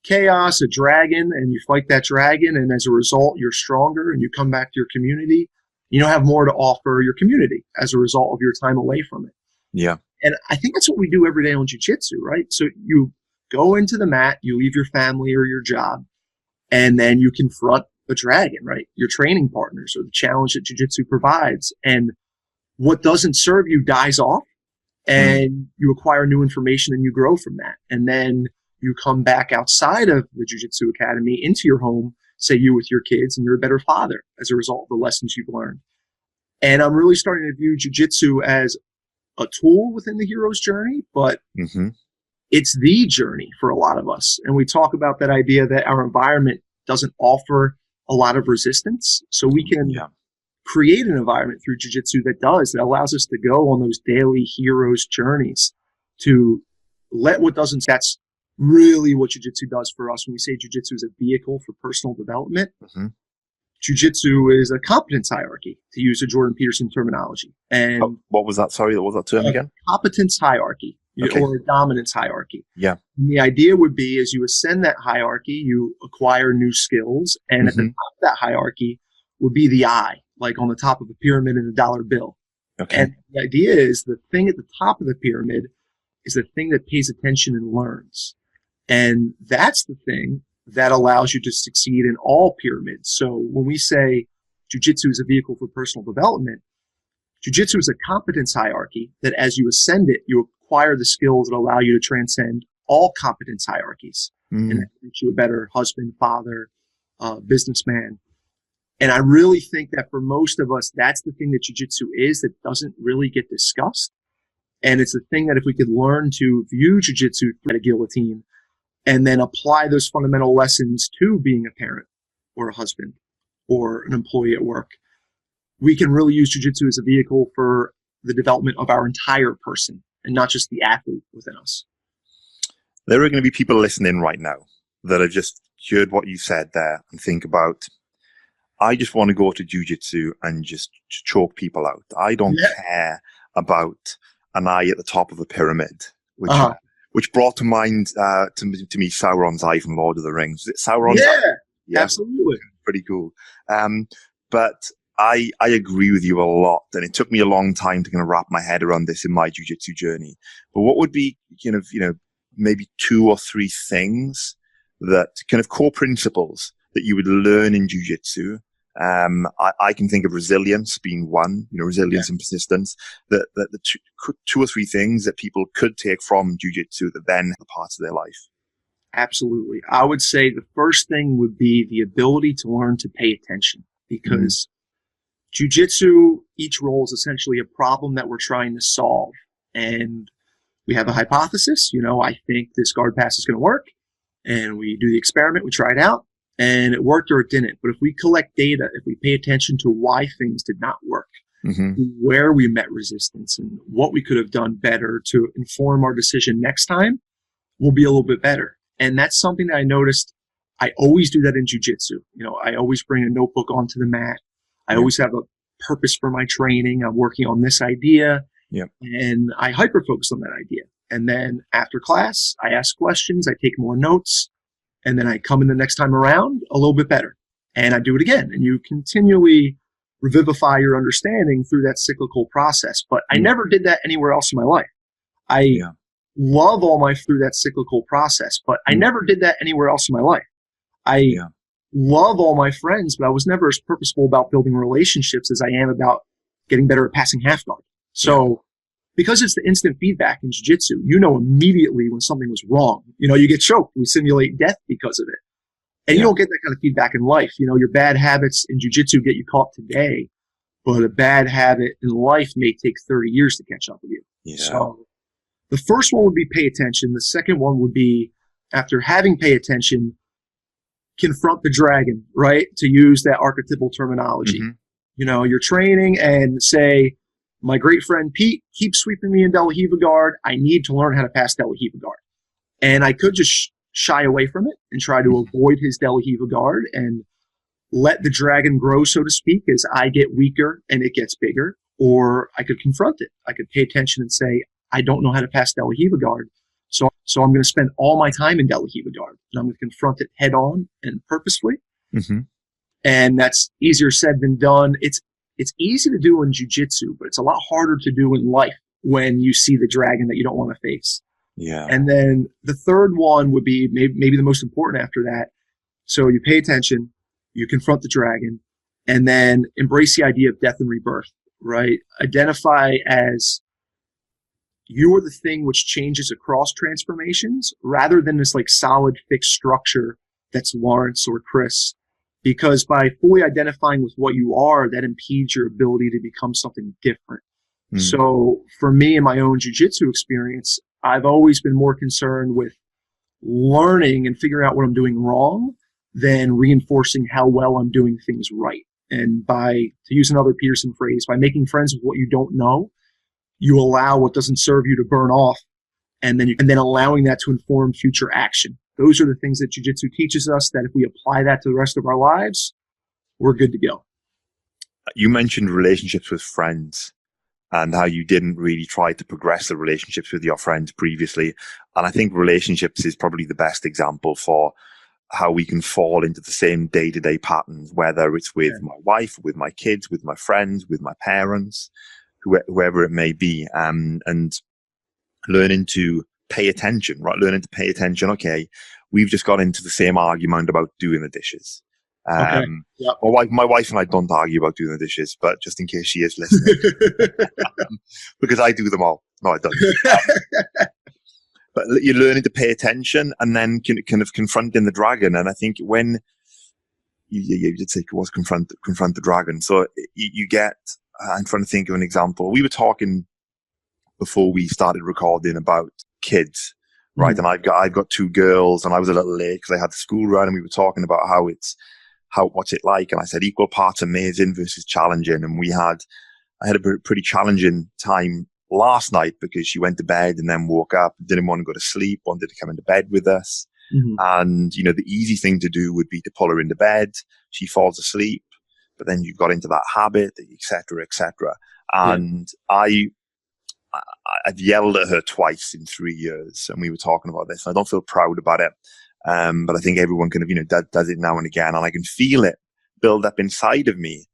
chaos, a dragon, and you fight that dragon. And as a result, you're stronger and you come back to your community. Have more to offer your community as a result of your time away from it. Yeah. And I think that's what we do every day on jiu-jitsu, right? So you go into the mat, you leave your family or your job, and then you confront a dragon, right? Your training partners or the challenge that jiu-jitsu provides. And what doesn't serve you dies off and you acquire new information and you grow from that. And then you come back outside of the jiu-jitsu academy into your home, say you with your kids, and you're a better father as a result of the lessons you've learned. And I'm really starting to view jiu-jitsu as a tool within the hero's journey, but it's the journey for a lot of us. And we talk about that idea that our environment doesn't offer a lot of resistance. So we can create an environment through jiu-jitsu that allows us to go on those daily hero's journeys to let what doesn't, that's really what jiu-jitsu does for us. When we say jiu-jitsu is a vehicle for personal development, jiu-jitsu is a competence hierarchy, to use a Jordan Peterson terminology. And what was that? Sorry, what was that term again? Competence hierarchy or a dominance hierarchy. Yeah. And the idea would be as you ascend that hierarchy, you acquire new skills. And at the top of that hierarchy would be the I, like on the top of a pyramid in a dollar bill. Okay. And the idea is the thing at the top of the pyramid is the thing that pays attention and learns. And that's the thing that allows you to succeed in all pyramids. So when we say jiu-jitsu is a vehicle for personal development, jiu-jitsu is a competence hierarchy that as you ascend it, you acquire the skills that allow you to transcend all competence hierarchies. And that makes you a better husband, father, businessman. And I really think that for most of us, that's the thing that jiu-jitsu is that doesn't really get discussed. And it's the thing that if we could learn to view jiu-jitsu through a guillotine and then apply those fundamental lessons to being a parent or a husband or an employee at work, we can really use jiu-jitsu as a vehicle for the development of our entire person and not just the athlete within us. There are going to be people listening right now that have just heard what you said there and think about, I just want to go to jiu-jitsu and just choke people out. I don't care about an eye at the top of a pyramid, which brought to mind to me Sauron's eye from Lord of the Rings. Is it Sauron's eye? Yeah, absolutely. Pretty cool. But I agree with you a lot, and it took me a long time to kind of wrap my head around this in my jiu-jitsu journey. But what would be maybe 2 or 3 things that kind of core principles that you would learn in jiu-jitsu? I can think of resilience being one, resilience and persistence, that the 2 or 3 things that people could take from jiu-jitsu that then are parts of their life. Absolutely. I would say the first thing would be the ability to learn to pay attention, because jiu-jitsu, each role is essentially a problem that we're trying to solve. And we have a hypothesis, I think this guard pass is going to work. And we do the experiment, we try it out, and it worked or it didn't. But if we collect data, if we pay attention to why things did not work, where we met resistance and what we could have done better to inform our decision next time, we'll be a little bit better. And that's something that I noticed. I always do that in jiu-jitsu. I always bring a notebook onto the mat. I always have a purpose for my training. I'm working on this idea. Yep. And I hyper-focus on that idea. And then after class, I ask questions, I take more notes, and then I come in the next time around a little bit better. And I do it again. And you continually revivify your understanding through that cyclical process. But I never did that anywhere else in my life. I love all my through that cyclical process, but I never did that anywhere else in my life. I love all my friends, but I was never as purposeful about building relationships as I am about getting better at passing half guard. So because it's the instant feedback in jiu-jitsu, you know immediately when something was wrong. You know, you get choked. We simulate death because of it. And you don't get that kind of feedback in life. You know, your bad habits in jiu-jitsu get you caught today, but a bad habit in life may take 30 years to catch up with you. Yeah. So the first one would be pay attention. The second one would be, after having pay attention, confront the dragon, right? To use that archetypal terminology. You know, you're training and say, my great friend Pete keeps sweeping me in De La Riva guard. I need to learn how to pass De La Riva guard. And I could just shy away from it and try to avoid his De La Riva guard and let the dragon grow, so to speak, as I get weaker and it gets bigger. Or I could confront it. I could pay attention and say, I don't know how to pass De La Riva guard. So I'm going to spend all my time in De La Riva guard. And I'm going to confront it head on and purposefully. And that's easier said than done. It's easy to do in jiu-jitsu, but it's a lot harder to do in life when you see the dragon that you don't want to face. Yeah. And then the third one would be maybe the most important after that. So you pay attention, you confront the dragon, and then embrace the idea of death and rebirth, right? Identify as you are the thing which changes across transformations rather than this like solid fixed structure that's Laurence or Chris. Because by fully identifying with what you are, that impedes your ability to become something different. So for me in my own jiu-jitsu experience, I've always been more concerned with learning and figuring out what I'm doing wrong than reinforcing how well I'm doing things right. And to use another Peterson phrase, by making friends with what you don't know, you allow what doesn't serve you to burn off, and then allowing that to inform future action. Those are the things that jiu-jitsu teaches us, that if we apply that to the rest of our lives, we're good to go. You mentioned relationships with friends and how you didn't really try to progress the relationships with your friends previously. And I think relationships is probably the best example for how we can fall into the same day-to-day patterns, whether it's with my wife, with my kids, with my friends, with my parents, whoever it may be, and learning to pay attention, right? Learning to pay attention. Okay, we've just got into the same argument about doing the dishes. My wife and I don't argue about doing the dishes, but just in case she is listening, because I do them all. No, I don't. But you're learning to pay attention and then kind of confronting the dragon. And I think when you did say it was confront the dragon. So you get, I'm trying to think of an example. We were talking before we started recording about kids, right? And I've got two girls, and I was a little late because I had the school run, and we were talking about what's it like? And I said equal parts amazing versus challenging. And I had a pretty challenging time last night because she went to bed and then woke up, didn't want to go to sleep, wanted to come into bed with us. And, you know, the easy thing to do would be to pull her into bed. She falls asleep, but then you got into that habit, et cetera, et cetera. And I've yelled at her twice in 3 years, and we were talking about this. I don't feel proud about it. But I think everyone kind of, you know, does it now and again, and I can feel it build up inside of me.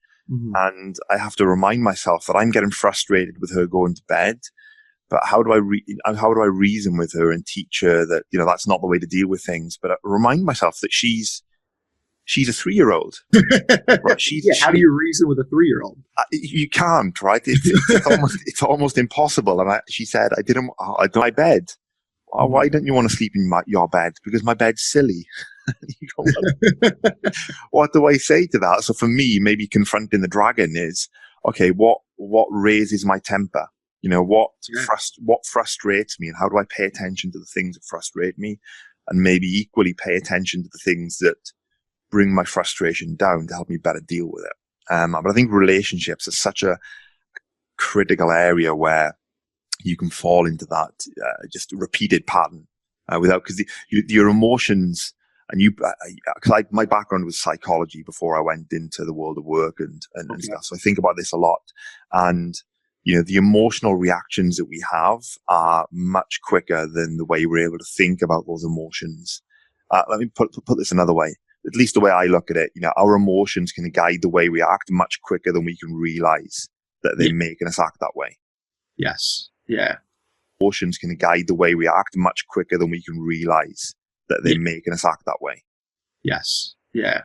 And I have to remind myself that I'm getting frustrated with her going to bed. But how do I reason with her and teach her that, you know, that's not the way to deal with things? But I remind myself that she's a 3-year-old. Right? How do you reason with a 3-year-old? You can't, right? It's almost impossible. And she said, I did my bed. Why don't you want to sleep in your bed? Because my bed's silly. What do I say to that? So for me, maybe confronting the dragon is, okay, what raises my temper? You know, what frustrates me, and how do I pay attention to the things that frustrate me, and maybe equally pay attention to the things that bring my frustration down to help me better deal with it. But I think relationships are such a critical area where you can fall into that just repeated pattern because your emotions And because my background was psychology before I went into the world of work and stuff. So I think about this a lot. And, the emotional reactions that we have are much quicker than the way we're able to think about those emotions. Let me put this another way. At least the way I look at it, our emotions can guide the way we act much quicker than we can realize that they're making us act that way. Yes. Yeah. Emotions can guide the way we act much quicker than we can realize that they're making us act that way. Yes. Yeah.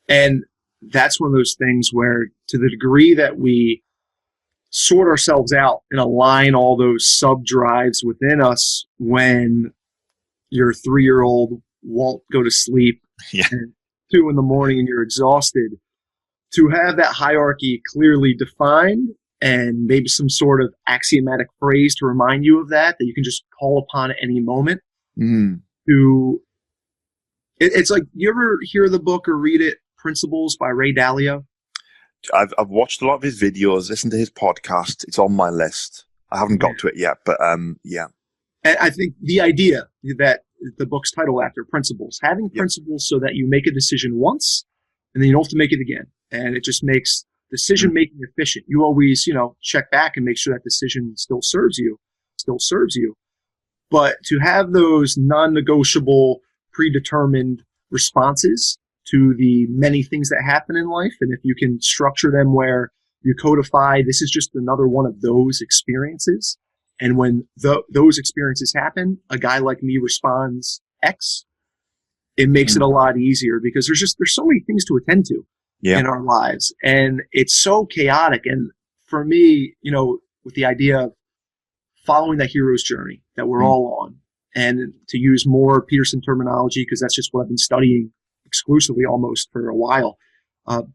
And that's one of those things where, to the degree that we sort ourselves out and align all those sub drives within us, when your 3-year-old won't go to sleep and 2 in the morning and you're exhausted, to have that hierarchy clearly defined and maybe some sort of axiomatic phrase to remind you of that you can just call upon at any moment. It's like, you ever hear the book or read it, Principles by Ray Dalio? I've watched a lot of his videos, listened to his podcast. It's on my list. I haven't got to it yet, but yeah. And I think the idea that the book's title after, Principles, having principles so that you make a decision once and then you don't have to make it again. And it just makes decision making efficient. You always, check back and make sure that decision still serves you. But to have those non-negotiable, predetermined responses to the many things that happen in life, and if you can structure them where you codify, this is just another one of those experiences, and when those experiences happen, a guy like me responds X, it makes it a lot easier, because there's so many things to attend to in our lives, and it's so chaotic. And for me, with the idea of following that hero's journey that we're all on, and to use more Peterson terminology, because that's just what I've been studying exclusively almost for a while,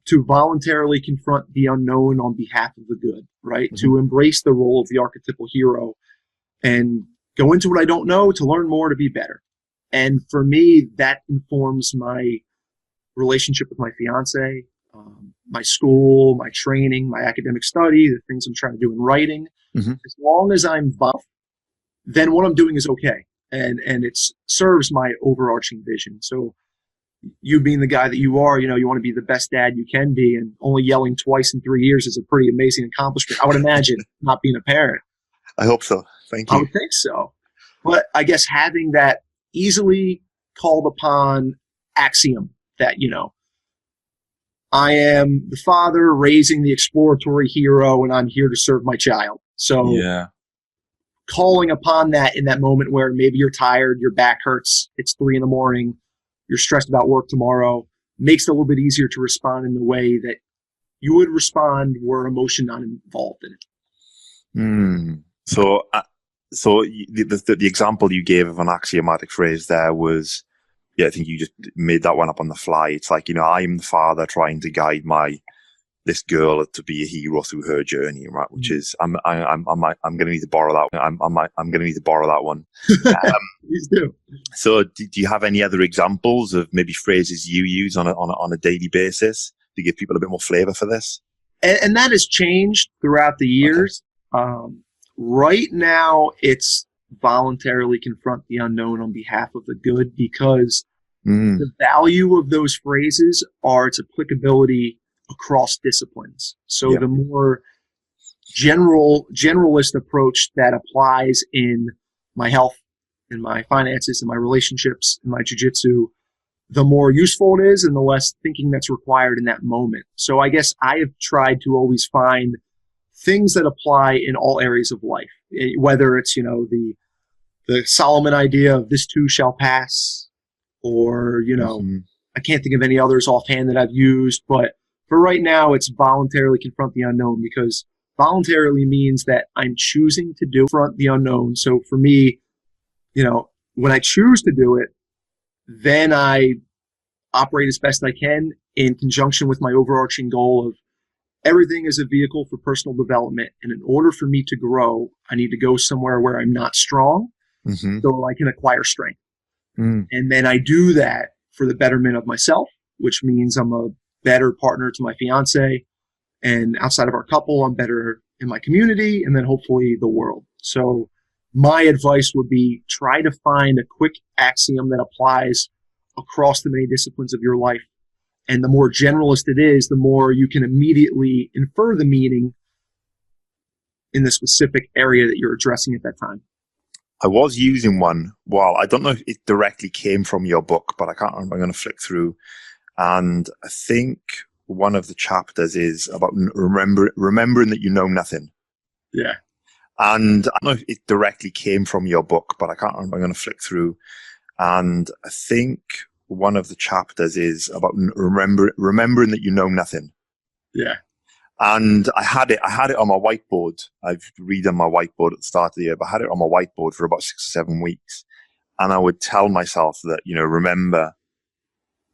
to voluntarily confront the unknown on behalf of the good, right? To embrace the role of the archetypal hero and go into what I don't know to learn more, to be better. And for me, that informs my relationship with my fiance, my school, my training, my academic study, the things I'm trying to do in writing. As long as I'm buff, then what I'm doing is okay. And it serves my overarching vision. So you being the guy that you are, you want to be the best dad you can be, and only yelling twice in 3 years is a pretty amazing accomplishment, I would imagine, not being a parent. I hope so. Thank you. I would think so. But I guess having that easily called upon axiom that, I am the father raising the exploratory hero, and I'm here to serve my child. So calling upon that in that moment where maybe you're tired, your back hurts, it's 3 a.m, you're stressed about work tomorrow, makes it a little bit easier to respond in the way that you would respond were emotion not involved in it. So the example you gave of an axiomatic phrase there was, I think you just made that one up on the fly. It's like, I'm the father trying to guide this girl to be a hero through her journey, right? Which is, I'm going to need to borrow that. I'm going to need to borrow that one. Please do. So, do you have any other examples of maybe phrases you use on a daily basis to give people a bit more flavor for this? And that has changed throughout the years. Okay. Right now, it's voluntarily confront the unknown on behalf of the good, because the value of those phrases are its applicability across disciplines. So the more generalist approach that applies in my health, in my finances, in my relationships, in my jiu-jitsu, the more useful it is and the less thinking that's required in that moment. So I guess I have tried to always find things that apply in all areas of life, whether it's, the Solomon idea of this too shall pass, or, I can't think of any others offhand that I've used, but for right now, it's voluntarily confront the unknown, because voluntarily means that I'm choosing to confront the unknown. So for me, when I choose to do it, then I operate as best I can in conjunction with my overarching goal of everything is a vehicle for personal development. And in order for me to grow, I need to go somewhere where I'm not strong so I can acquire strength. And then I do that for the betterment of myself, which means I'm a better partner to my fiance, and outside of our couple, I'm better in my community, and then hopefully the world. So my advice would be, try to find a quick axiom that applies across the many disciplines of your life. And the more generalist it is, the more you can immediately infer the meaning in the specific area that you're addressing at that time. I was using one. Well, I don't know if it directly came from your book, but I can't remember. I'm going to flick through. And I think one of the chapters is about remembering that you know nothing. Yeah. And I don't know if it directly came from your book, but I can't remember. I'm going to flick through. And I think one of the chapters is about remembering that you know nothing. Yeah. And I had it on my whiteboard. I've read on my whiteboard at the start of the year, but I had it on my whiteboard for about 6 or 7 weeks. And I would tell myself that, remember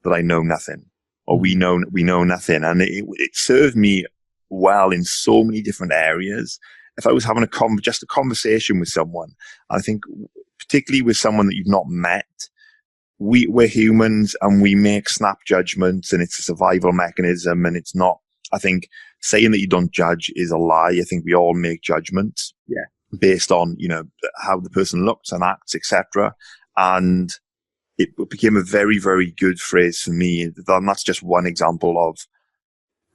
that I know nothing, or we know nothing. And it served me well in so many different areas. If I was having just a conversation with someone, I think particularly with someone that you've not met, we're humans and we make snap judgments, and it's a survival mechanism, and it's not, I think saying that you don't judge is a lie. I think we all make judgments based on, how the person looks and acts, etc. And it became a very, very good phrase for me. And that's just one example of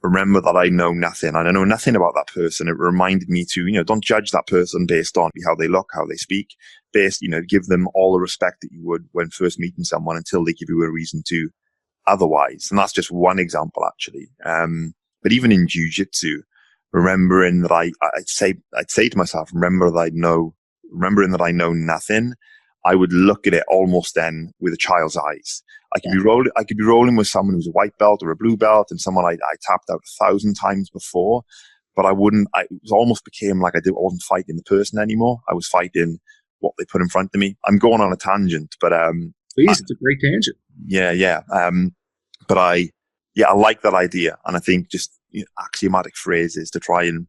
remember that I know nothing. And I know nothing about that person. It reminded me to, don't judge that person based on how they look, how they speak, give them all the respect that you would when first meeting someone until they give you a reason to otherwise. And that's just one example, actually. But even in Jiu Jitsu, remembering that I'd say to myself, remembering that I know nothing, I would look at it almost then with a child's eyes. I could be rolling with someone who's a white belt or a blue belt, and someone I tapped out 1,000 times before, but it almost became like I wasn't fighting the person anymore. I was fighting what they put in front of me. I'm going on a tangent, but please, it's a great tangent. Yeah. But I like that idea, and I think just axiomatic phrases to try and.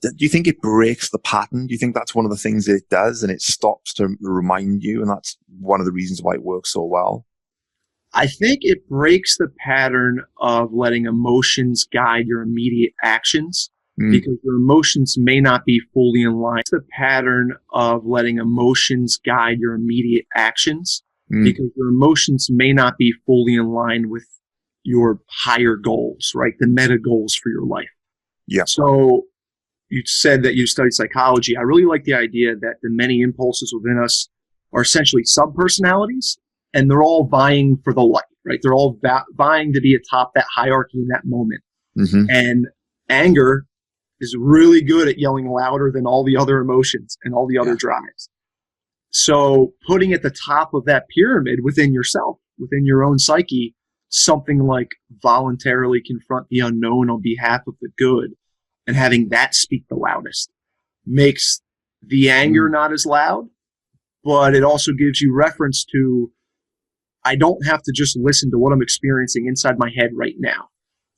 Do you think it breaks the pattern? Do you think that's one of the things that it does, and it stops to remind you, and that's one of the reasons why it works so well? I think it breaks the pattern of letting emotions guide your immediate actions, because your emotions may not be fully in line. It's the pattern of letting emotions guide your immediate actions, because your emotions may not be fully in line with your higher goals, right? The meta goals for your life. Yeah. So you said that you studied psychology. I really like the idea that the many impulses within us are essentially sub-personalities, and they're all vying for the light, right? They're all vying to be atop that hierarchy in that moment. Mm-hmm. And anger is really good at yelling louder than all the other emotions and all the other drives. So putting at the top of that pyramid within yourself, within your own psyche, something like voluntarily confront the unknown on behalf of the good, and having that speak the loudest makes the anger not as loud, but it also gives you reference to, I don't have to just listen to what I'm experiencing inside my head right now.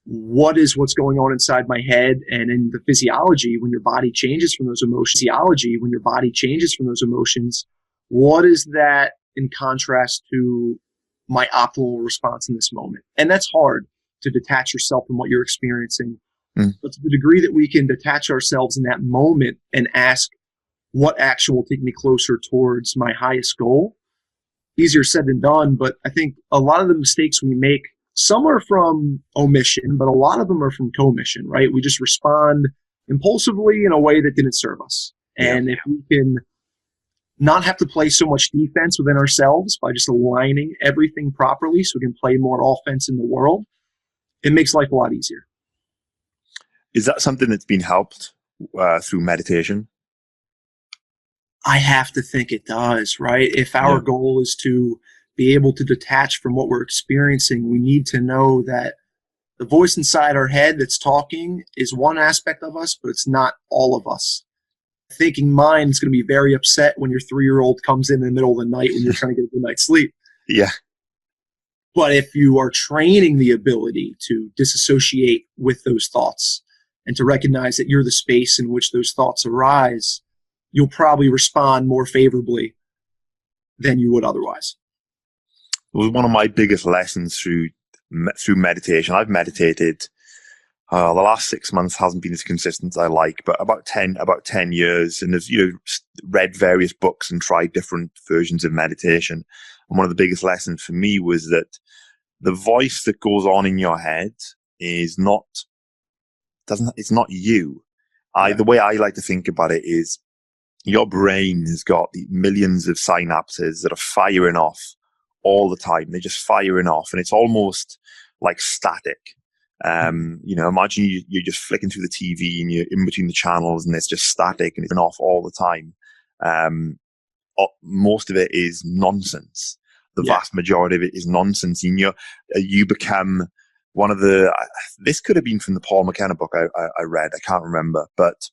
What's going on inside my head and in the physiology when your body changes from those emotions? What is that in contrast to my optimal response in this moment? And that's hard to detach yourself from what you're experiencing. But to the degree that we can detach ourselves in that moment and ask, what action will take me closer towards my highest goal? Easier said than done, but I think a lot of the mistakes we make, some are from omission, but a lot of them are from commission, right? We just respond impulsively in a way that didn't serve us. And if we can not have to play so much defense within ourselves by just aligning everything properly so we can play more offense in the world, it makes life a lot easier. Is that something that's been helped through meditation? I have to think it does, right? If our goal is to be able to detach from what we're experiencing, we need to know that the voice inside our head that's talking is one aspect of us, but it's not all of us. Thinking mind is going to be very upset when your 3-year-old comes in the middle of the night when you're trying to get a good night's sleep. Yeah. But if you are training the ability to disassociate with those thoughts and to recognize that you're the space in which those thoughts arise, you'll probably respond more favorably than you would otherwise. It was one of my biggest lessons through meditation. I've meditated. The last 6 months hasn't been as consistent as I like, but about 10 years, and have read various books and tried different versions of meditation. And one of the biggest lessons for me was that the voice that goes on in your head is not, it's not you. The way I like to think about it is your brain has got the millions of synapses that are firing off all the time. They're just firing off, and it's almost like static. Imagine you're just flicking through the TV and you're in between the channels and it's just static and it's off all the time. Most of it is nonsense. The vast majority of it is nonsense. And you become one of this could have been from the Paul McKenna book I read, I can't remember, but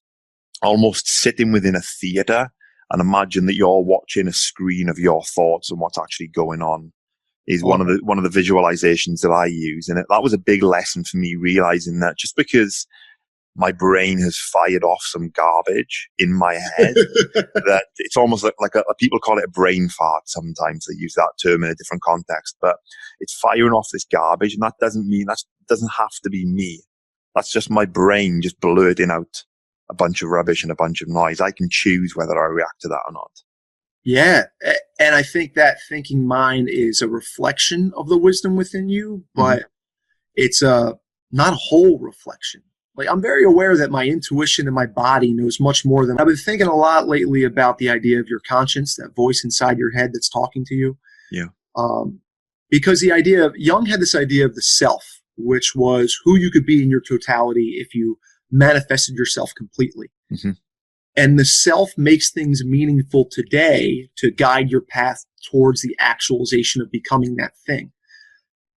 almost sitting within a theater and imagine that you're watching a screen of your thoughts and what's actually going on is one of the visualizations that I use. And that was a big lesson for me, realizing that just because my brain has fired off some garbage in my head, that it's almost like people call it a brain fart sometimes. They use that term in a different context, but it's firing off this garbage. And that doesn't have to be me. That's just my brain just blurting out a bunch of rubbish and a bunch of noise. I can choose whether I react to that or not. Yeah. And I think that thinking mind is a reflection of the wisdom within you, but it's not a whole reflection. Like, I'm very aware that my intuition and my body knows much more than I've been thinking a lot lately about the idea of your conscience, that voice inside your head that's talking to you. Yeah. Because Jung had this idea of the self, which was who you could be in your totality if you manifested yourself completely. Mm-hmm. And the self makes things meaningful today to guide your path towards the actualization of becoming that thing.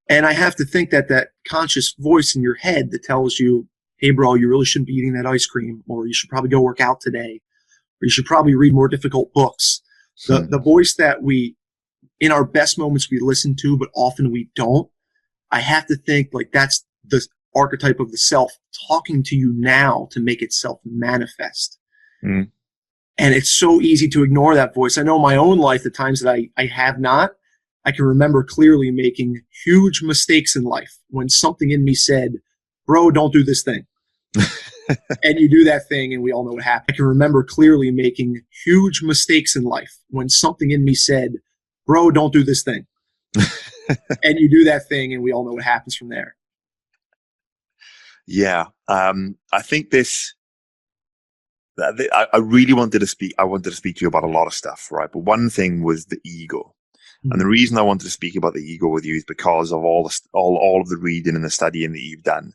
And I have to think that conscious voice in your head that tells you, hey, bro, you really shouldn't be eating that ice cream, or you should probably go work out today, or you should probably read more difficult books. The voice that in our best moments, we listen to, but often we don't. I have to think like that's the archetype of the self talking to you now to make itself manifest. Mm. And it's so easy to ignore that voice. I know in my own life, the times that I have not, I can remember clearly making huge mistakes in life when something in me said, bro, don't do this thing. And you do that thing and we all know what happened. I can remember clearly making huge mistakes in life when something in me said, bro, don't do this thing. And you do that thing and we all know what happens from there. Yeah. I think I really wanted to speak to you about a lot of stuff, right? But one thing was the ego. Mm-hmm. And the reason I wanted to speak about the ego with you is because of all of the reading and the studying that you've done,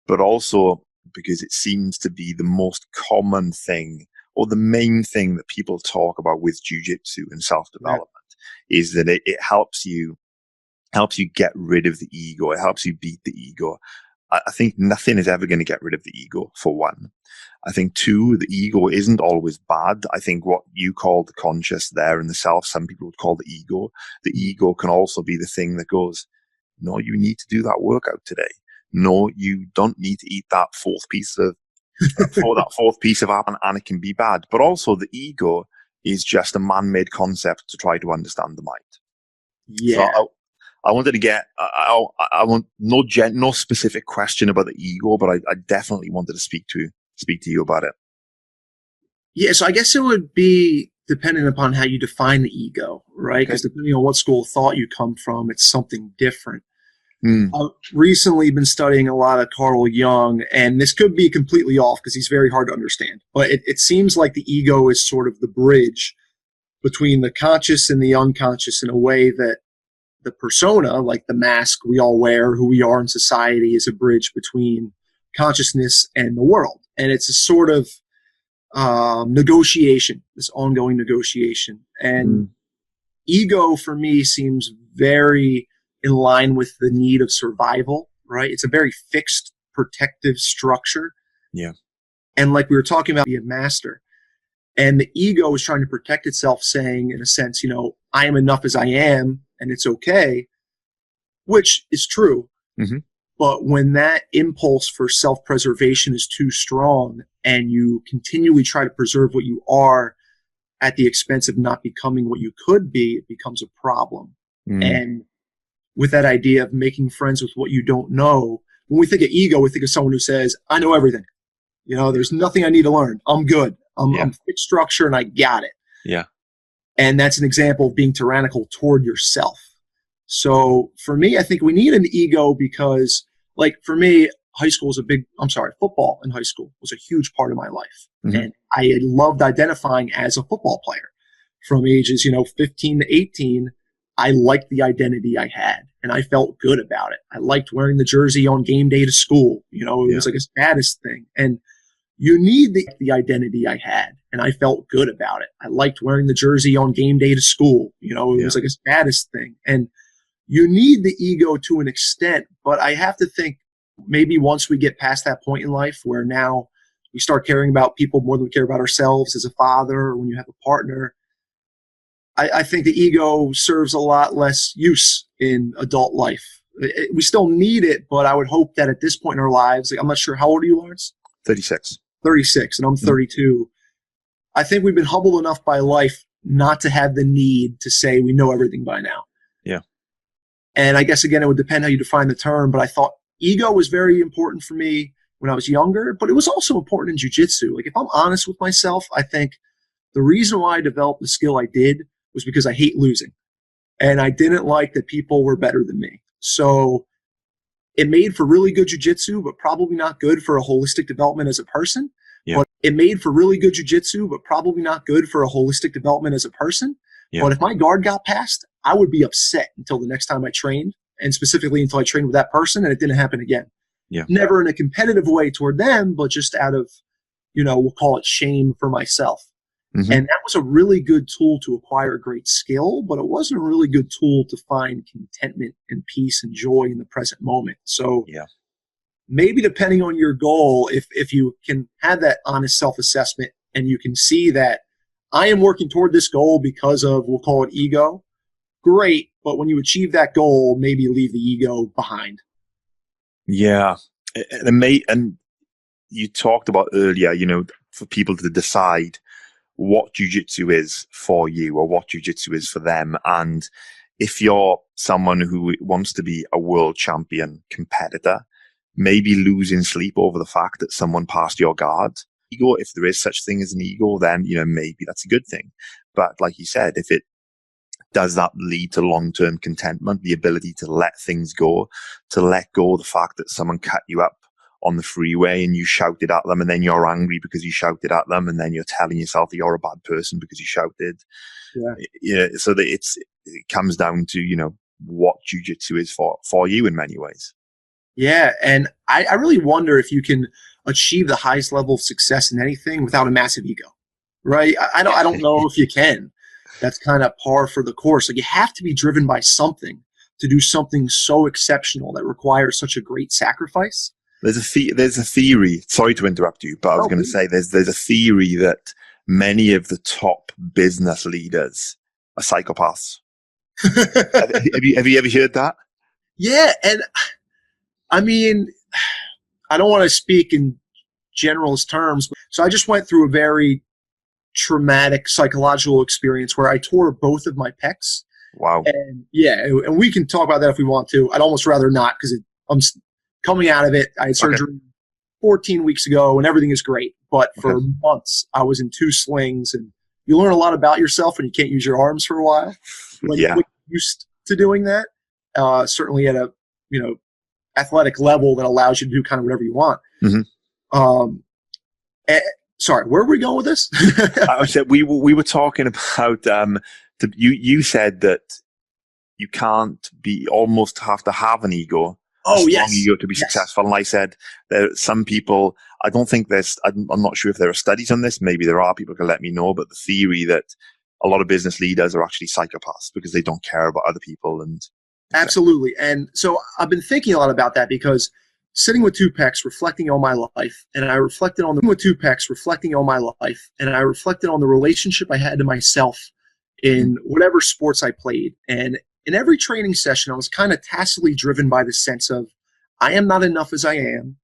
but also because it seems to be the most common thing or the main thing that people talk about with Jiu Jitsu and self-development is that it helps you get rid of the ego. It helps you beat the ego. I think nothing is ever going to get rid of the ego, for one. I think, two, the ego isn't always bad. I think what you call the conscious there and the self, some people would call the ego. The ego can also be the thing that goes, no, you need to do that workout today. No, you don't need to eat that fourth piece of apple, and it can be bad. But also the ego is just a man-made concept to try to understand the mind. Yeah. So I wanted to get, I want no specific question about the ego, but I definitely wanted to speak to you about it. Yeah, so I guess it would be dependent upon how you define the ego, right? Because depending on what school of thought you come from, it's something different. I've recently been studying a lot of Carl Jung, and this could be completely off because he's very hard to understand. But it seems like the ego is sort of the bridge between the conscious and the unconscious in a way that the persona, like the mask we all wear, who we are in society, is a bridge between consciousness and the world. And it's a sort of negotiation, this ongoing negotiation. And ego for me seems very in line with the need of survival, right? It's a very fixed, protective structure. Yeah. And like we were talking about, be a master. And the ego is trying to protect itself, saying, in a sense, I am enough as I am, and it's okay, which is true. Mm-hmm. But when that impulse for self-preservation is too strong and you continually try to preserve what you are at the expense of not becoming what you could be, it becomes a problem. And with that idea of making friends with what you don't know, when we think of ego, we think of someone who says, I know everything. There's nothing I need to learn. I'm good. I'm fixed structure and I got it. Yeah. And that's an example of being tyrannical toward yourself. So for me, I think we need an ego because, like, for me, football in high school was a huge part of my life. Mhm. And I loved identifying as a football player. From ages, 15 to 18, I liked the identity I had and I felt good about it. I liked wearing the jersey on game day to school. It was like a status thing. And you need the identity I had and I felt good about it. I liked wearing the jersey on game day to school. It was like a status thing. And you need the ego to an extent, but I have to think maybe once we get past that point in life where now we start caring about people more than we care about ourselves as a father or when you have a partner, I think the ego serves a lot less use in adult life. We still need it, but I would hope that at this point in our lives, like, I'm not sure, how old are you, Laurence? 36. 36, and I'm 32. I think we've been humbled enough by life not to have the need to say we know everything by now. Yeah. And I guess, again, it would depend how you define the term, but I thought ego was very important for me when I was younger, but it was also important in jiu-jitsu. Like, if I'm honest with myself, I think the reason why I developed the skill I did was because I hate losing. And I didn't like that people were better than me. So it made for really good jiu-jitsu, but probably not good for a holistic development as a person. Yeah. But it made for really good jiu-jitsu, but probably not good for a holistic development as a person. Yeah. But if my guard got passed, I would be upset until the next time I trained, and specifically until I trained with that person, and it didn't happen again. Yeah. Never in a competitive way toward them, but just out of, we'll call it shame for myself. Mhm. And that was a really good tool to acquire a great skill, but it wasn't a really good tool to find contentment and peace and joy in the present moment. So maybe depending on your goal, if you can have that honest self-assessment and you can see that I am working toward this goal because of, we'll call it ego, great. But when you achieve that goal, maybe leave the ego behind. Yeah. And you talked about earlier, for people to decide what jiu-jitsu is for you or what jiu-jitsu is for them. And if you're someone who wants to be a world champion competitor, maybe losing sleep over the fact that someone passed your guard. Ego, if there is such thing as an ego, then, maybe that's a good thing. But like you said, if it does that lead to long-term contentment, the ability to let things go, to let go of the fact that someone cut you up on the freeway and you shouted at them and then you're angry because you shouted at them and then you're telling yourself that you're a bad person because you shouted. So that it comes down to, what jiu-jitsu is for you in many ways. Yeah. And I really wonder if you can achieve the highest level of success in anything without a massive ego, right? I don't know if you can. That's kind of par for the course. Like, you have to be driven by something to do something so exceptional that requires such a great sacrifice. There's a theory. Sorry to interrupt you, but I was going to say there's a theory that many of the top business leaders are psychopaths. have you ever heard that? Yeah, and I mean, I don't want to speak in generalist terms, so I just went through a very traumatic psychological experience where I tore both of my pecs. Wow. And we can talk about that if we want to. I'd almost rather not, because I'm coming out of it. I had surgery 14 weeks ago and everything is great. But for months, I was in 2 slings, and you learn a lot about yourself when you can't use your arms for a while. When you get used to doing that, certainly at a, athletic level that allows you to do kind of whatever you want. Mm-hmm. Sorry, where were we going with this? I said we were talking about you said that you can't almost have to have an ego. Ego to be successful. And I said there are some people, I don't think I'm not sure if there are studies on this. Maybe there are, people can let me know, but the theory that a lot of business leaders are actually psychopaths because they don't care about other people. And absolutely. And so I've been thinking a lot about that, because sitting with 2 pecs, reflecting on my life, and I reflected on the relationship I had to myself in whatever sports I played. And in every training session, I was kind of tacitly driven by the sense of, I am not enough as I am,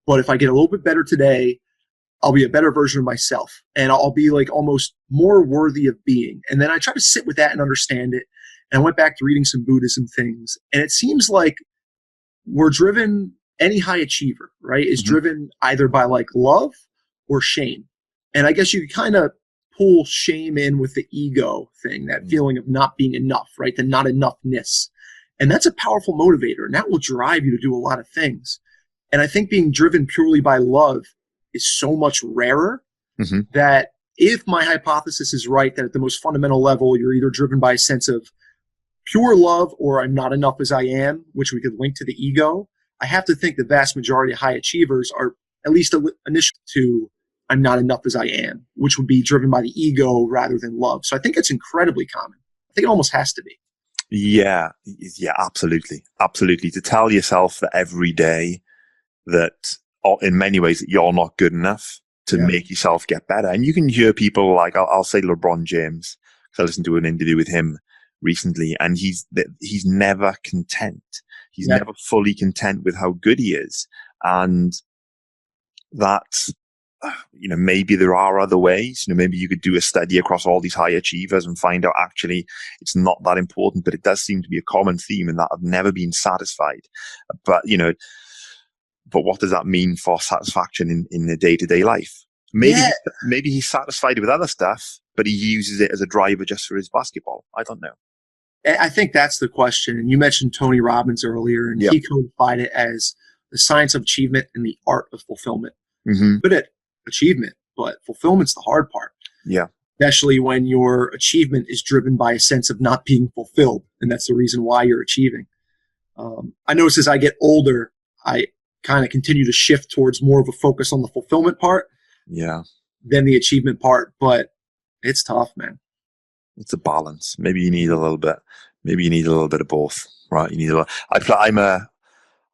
but if I get a little bit better today, I'll be a better version of myself, and I'll be like almost more worthy of being. And then I try to sit with that and understand it. And I went back to reading some Buddhism things, and it seems like we're driven, any high achiever, right, is driven either by like love or shame. And I guess you could kind of pull shame in with the ego thing, that feeling of not being enough, right? The not enoughness. And that's a powerful motivator, and that will drive you to do a lot of things. And I think being driven purely by love is so much rarer that if my hypothesis is right, that at the most fundamental level, you're either driven by a sense of pure love or I'm not enough as I am, which we could link to the ego. I have to think the vast majority of high achievers are at least initial to I'm not enough as I am, which would be driven by the ego rather than love. So I think it's incredibly common. I think it almost has to be. Yeah, absolutely. Absolutely. To tell yourself that every day that in many ways that you're not good enough to make yourself get better. And you can hear people like, I'll say LeBron James, because I listened to an interview with him recently, and he's never content. He's never fully content with how good he is. And that, maybe there are other ways. Maybe you could do a study across all these high achievers and find out actually it's not that important, but it does seem to be a common theme in that I've never been satisfied. But what does that mean for satisfaction in the day-to-day life? Maybe he's satisfied with other stuff, but he uses it as a driver just for his basketball. I don't know. I think that's the question. And you mentioned Tony Robbins earlier, and he codified it as the science of achievement and the art of fulfillment. Good at achievement, but fulfillment's the hard part. Yeah. Especially when your achievement is driven by a sense of not being fulfilled. And that's the reason why you're achieving. I notice as I get older, I kind of continue to shift towards more of a focus on the fulfillment part than the achievement part. But it's tough, man. It's a balance. Maybe you need a little bit. Maybe you need a little bit of both, right? You need a little.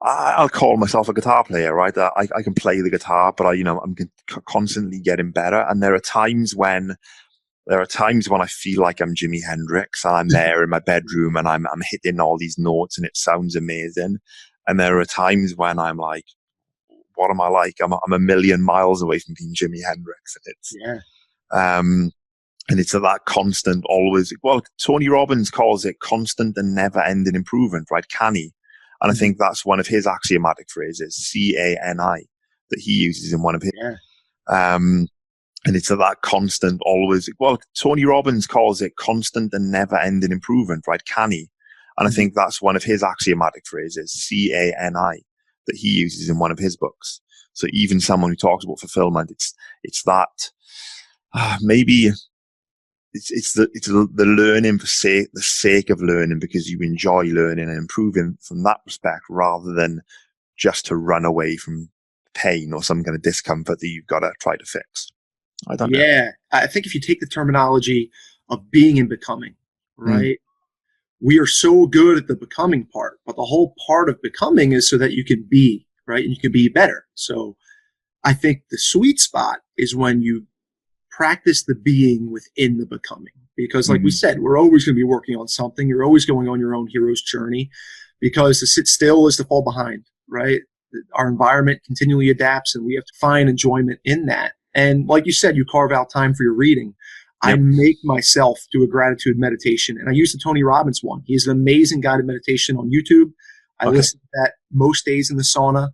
I'll call myself a guitar player, right? I can play the guitar, but I'm constantly getting better. And there are times when I feel like I'm Jimi Hendrix and I'm there in my bedroom and I'm hitting all these notes and it sounds amazing. And there are times when I'm like, what am I like? I'm a million miles away from being Jimi Hendrix. And it's that constant, always. Well, Tony Robbins calls it constant and never-ending improvement, right? Canny. And I think that's one of his axiomatic phrases, CANI, that he uses in one of his. And it's that constant, always. Well, Tony Robbins calls it constant and never-ending improvement, right? Canny. And I think that's one of his axiomatic phrases, CANI, that he uses in one of his books. So even someone who talks about fulfillment, it's that maybe. It's the learning for the sake of learning because you enjoy learning and improving from that respect rather than just to run away from pain or some kind of discomfort that you've got to try to fix. I don't know. Yeah. I think if you take the terminology of being and becoming, right? We are so good at the becoming part, but the whole part of becoming is so that you can be, right? And you can be better. So I think the sweet spot is when you practice the being within the becoming, because like we said, we're always going to be working on something. You're always going on your own hero's journey, because to sit still is to fall behind, right? Our environment continually adapts and we have to find enjoyment in that. And like you said, you carve out time for your reading. I make myself do a gratitude meditation, and I use the Tony Robbins one. He has an amazing guided meditation on YouTube. I listen to that most days in the sauna,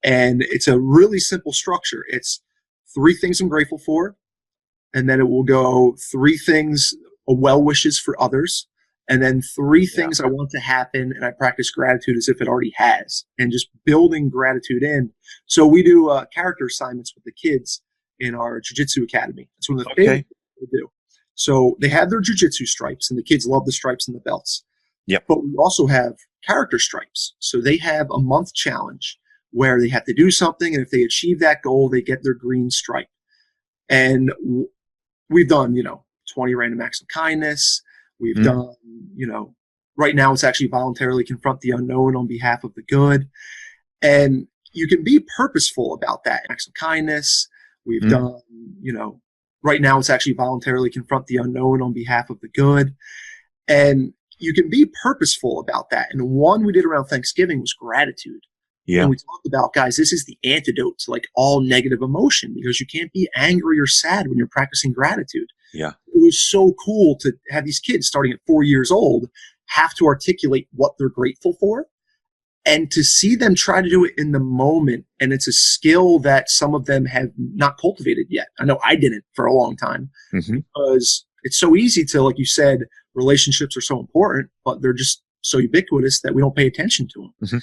and it's a really simple structure. It's 3 things I'm grateful for. And then it will go 3 things, well wishes for others. And then 3 things I want to happen. And I practice gratitude as if it already has, and just building gratitude in. So we do character assignments with the kids in our Jiu Jitsu academy. That's one of the favorite things we do. So they have their Jiu Jitsu stripes and the kids love the stripes and the belts. But we also have character stripes. So they have a month challenge where they have to do something. And if they achieve that goal, they get their green stripe. And we've done, 20 random acts of kindness. We've done, right now it's actually voluntarily confront the unknown on behalf of the good. And you can be purposeful about that. Acts of kindness. We've done, right now it's actually voluntarily confront the unknown on behalf of the good. And you can be purposeful about that. And one we did around Thanksgiving was gratitude. And we talked about, guys, this is the antidote to like all negative emotion, because you can't be angry or sad when you're practicing gratitude. It was so cool to have these kids starting at 4 years old have to articulate what they're grateful for. And to see them try to do it in the moment, and it's a skill that some of them have not cultivated yet. I know I didn't for a long time because it's so easy to, like you said, relationships are so important, but they're just so ubiquitous that we don't pay attention to them.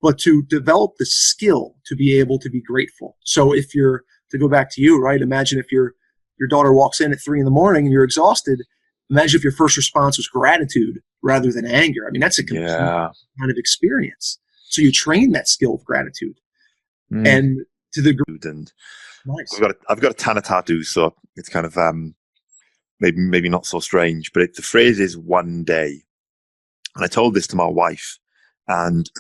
But to develop the skill to be able to be grateful. So if you're, to go back to you, right? Imagine if your daughter walks in at 3 a.m. and you're exhausted. Imagine if your first response was gratitude rather than anger. I mean, that's a complete kind of experience. So you train that skill of gratitude. And to the and nice. I've got a ton of tattoos, so it's kind of maybe not so strange, but the phrase is one day. And I told this to my wife, and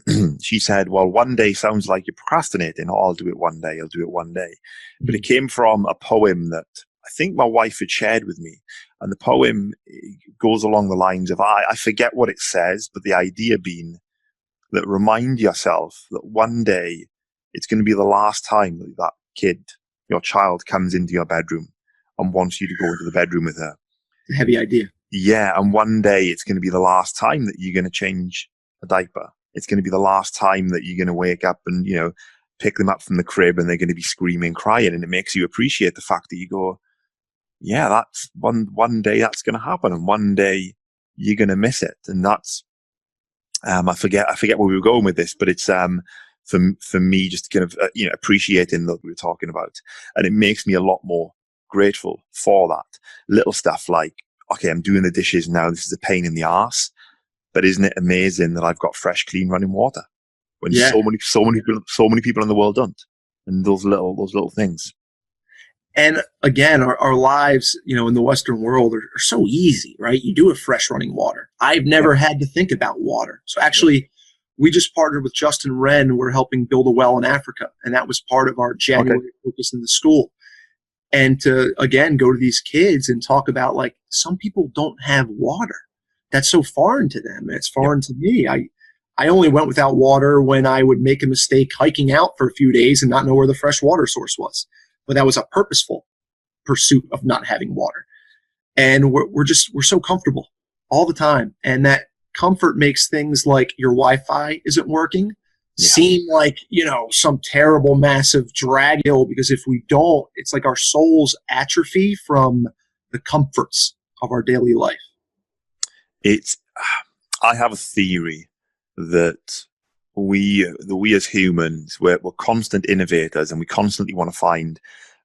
she said, well, one day sounds like you're procrastinating. Oh, I'll do it one day. I'll do it one day. But it came from a poem that I think my wife had shared with me. And the poem goes along the lines of, I forget what it says, but the idea being that remind yourself that one day it's going to be the last time that kid, your child, comes into your bedroom and wants you to go into the bedroom with her. It's a heavy idea. Yeah. And one day it's going to be the last time that you're going to change a diaper. It's going to be the last time that you're going to wake up and, pick them up from the crib and they're going to be screaming, crying. And it makes you appreciate the fact that you go, yeah, that's one day that's going to happen. And one day you're going to miss it. And that's, I forget where we were going with this, but it's, for me, just kind of, appreciating that we were talking about. And it makes me a lot more grateful for that. Little stuff like, okay, I'm doing the dishes now. This is a pain in the arse, but isn't it amazing that I've got fresh, clean running water when so many people in the world don't? And those little things. And again, our lives, in the Western world are so easy, right? You do have fresh running water. I've never had to think about water. So actually, we just partnered with Justin Wren. We're helping build a well in Africa. And that was part of our January focus in the school. And to, again, go to these kids and talk about, like, some people don't have water. That's so foreign to them. It's foreign to me. I only went without water when I would make a mistake hiking out for a few days and not know where the fresh water source was. But that was a purposeful pursuit of not having water. And we're so comfortable all the time. And that comfort makes things like your Wi-Fi isn't working seem like, some terrible, massive drag hill, because if we don't, it's like our souls atrophy from the comforts of our daily life. I have a theory that we as humans, we're constant innovators, and we constantly want to find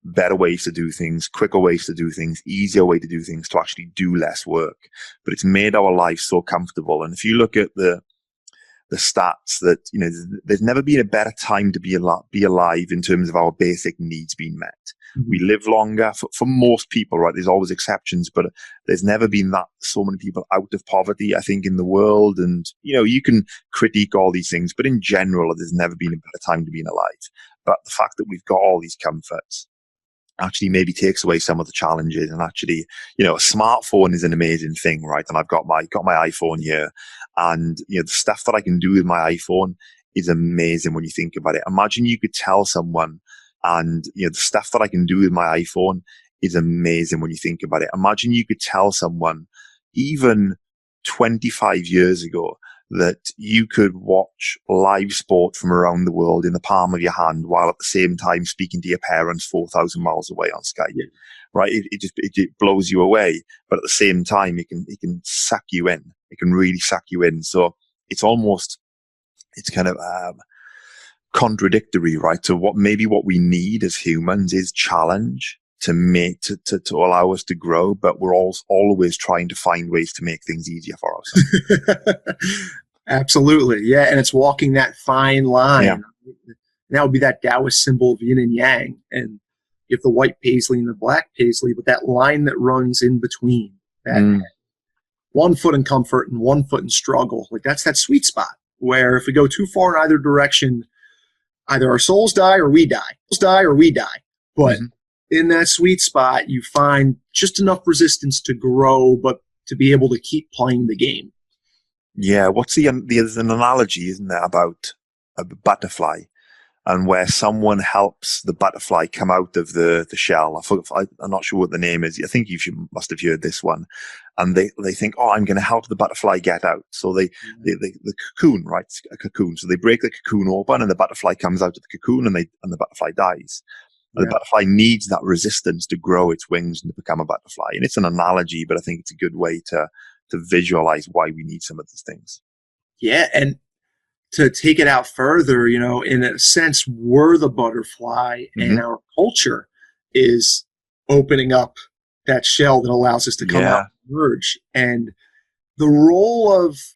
better ways to do things, quicker ways to do things, easier way to do things to actually do less work. But it's made our life so comfortable. And if you look at the stats that, there's never been a better time to be alive in terms of our basic needs being met. Mm-hmm. We live longer for most people, right? There's always exceptions, but there's never been so many people out of poverty, I think, in the world. And, you can critique all these things, but in general, there's never been a better time to be alive. But the fact that we've got all these comforts actually maybe takes away some of the challenges. And actually, a smartphone is an amazing thing, right? And I've got my iPhone here, and the stuff that I can do with my iPhone is amazing when you think about it. Imagine you could tell someone, and the stuff that I can do with my iPhone is amazing when you think about it. Imagine you could tell someone even 25 years ago that you could watch live sport from around the world in the palm of your hand while at the same time speaking to your parents 4,000 miles away on Skype. Yeah. Right? It blows you away, but at the same time, it can suck you in. It can really suck you in. So it's kind of contradictory, right? So what we need as humans is challenge to allow us to grow, but we're always trying to find ways to make things easier for ourselves. Absolutely. Yeah. And it's walking that fine line. Yeah. That would be that Taoist symbol of yin and yang. And you have the white paisley and the black paisley, but that line that runs in between, that 1 foot in comfort and 1 foot in struggle, like that's that sweet spot where if we go too far in either direction, either our souls die or we die. But in that sweet spot, you find just enough resistance to grow, but to be able to keep playing the game. Yeah, there's an analogy, isn't there, about a butterfly, and where someone helps the butterfly come out of the shell. I'm not sure what the name is. I think must have heard this one. And they think, oh, I'm going to help the butterfly get out. So the cocoon, right? A cocoon. So they break the cocoon open, and the butterfly comes out of the cocoon, and the butterfly dies. And the butterfly needs that resistance to grow its wings and to become a butterfly. And it's an analogy, but I think it's a good way to visualize why we need some of these things. Yeah, and to take it out further, in a sense, we're the butterfly, and our culture is opening up that shell that allows us to come out and emerge. And the role of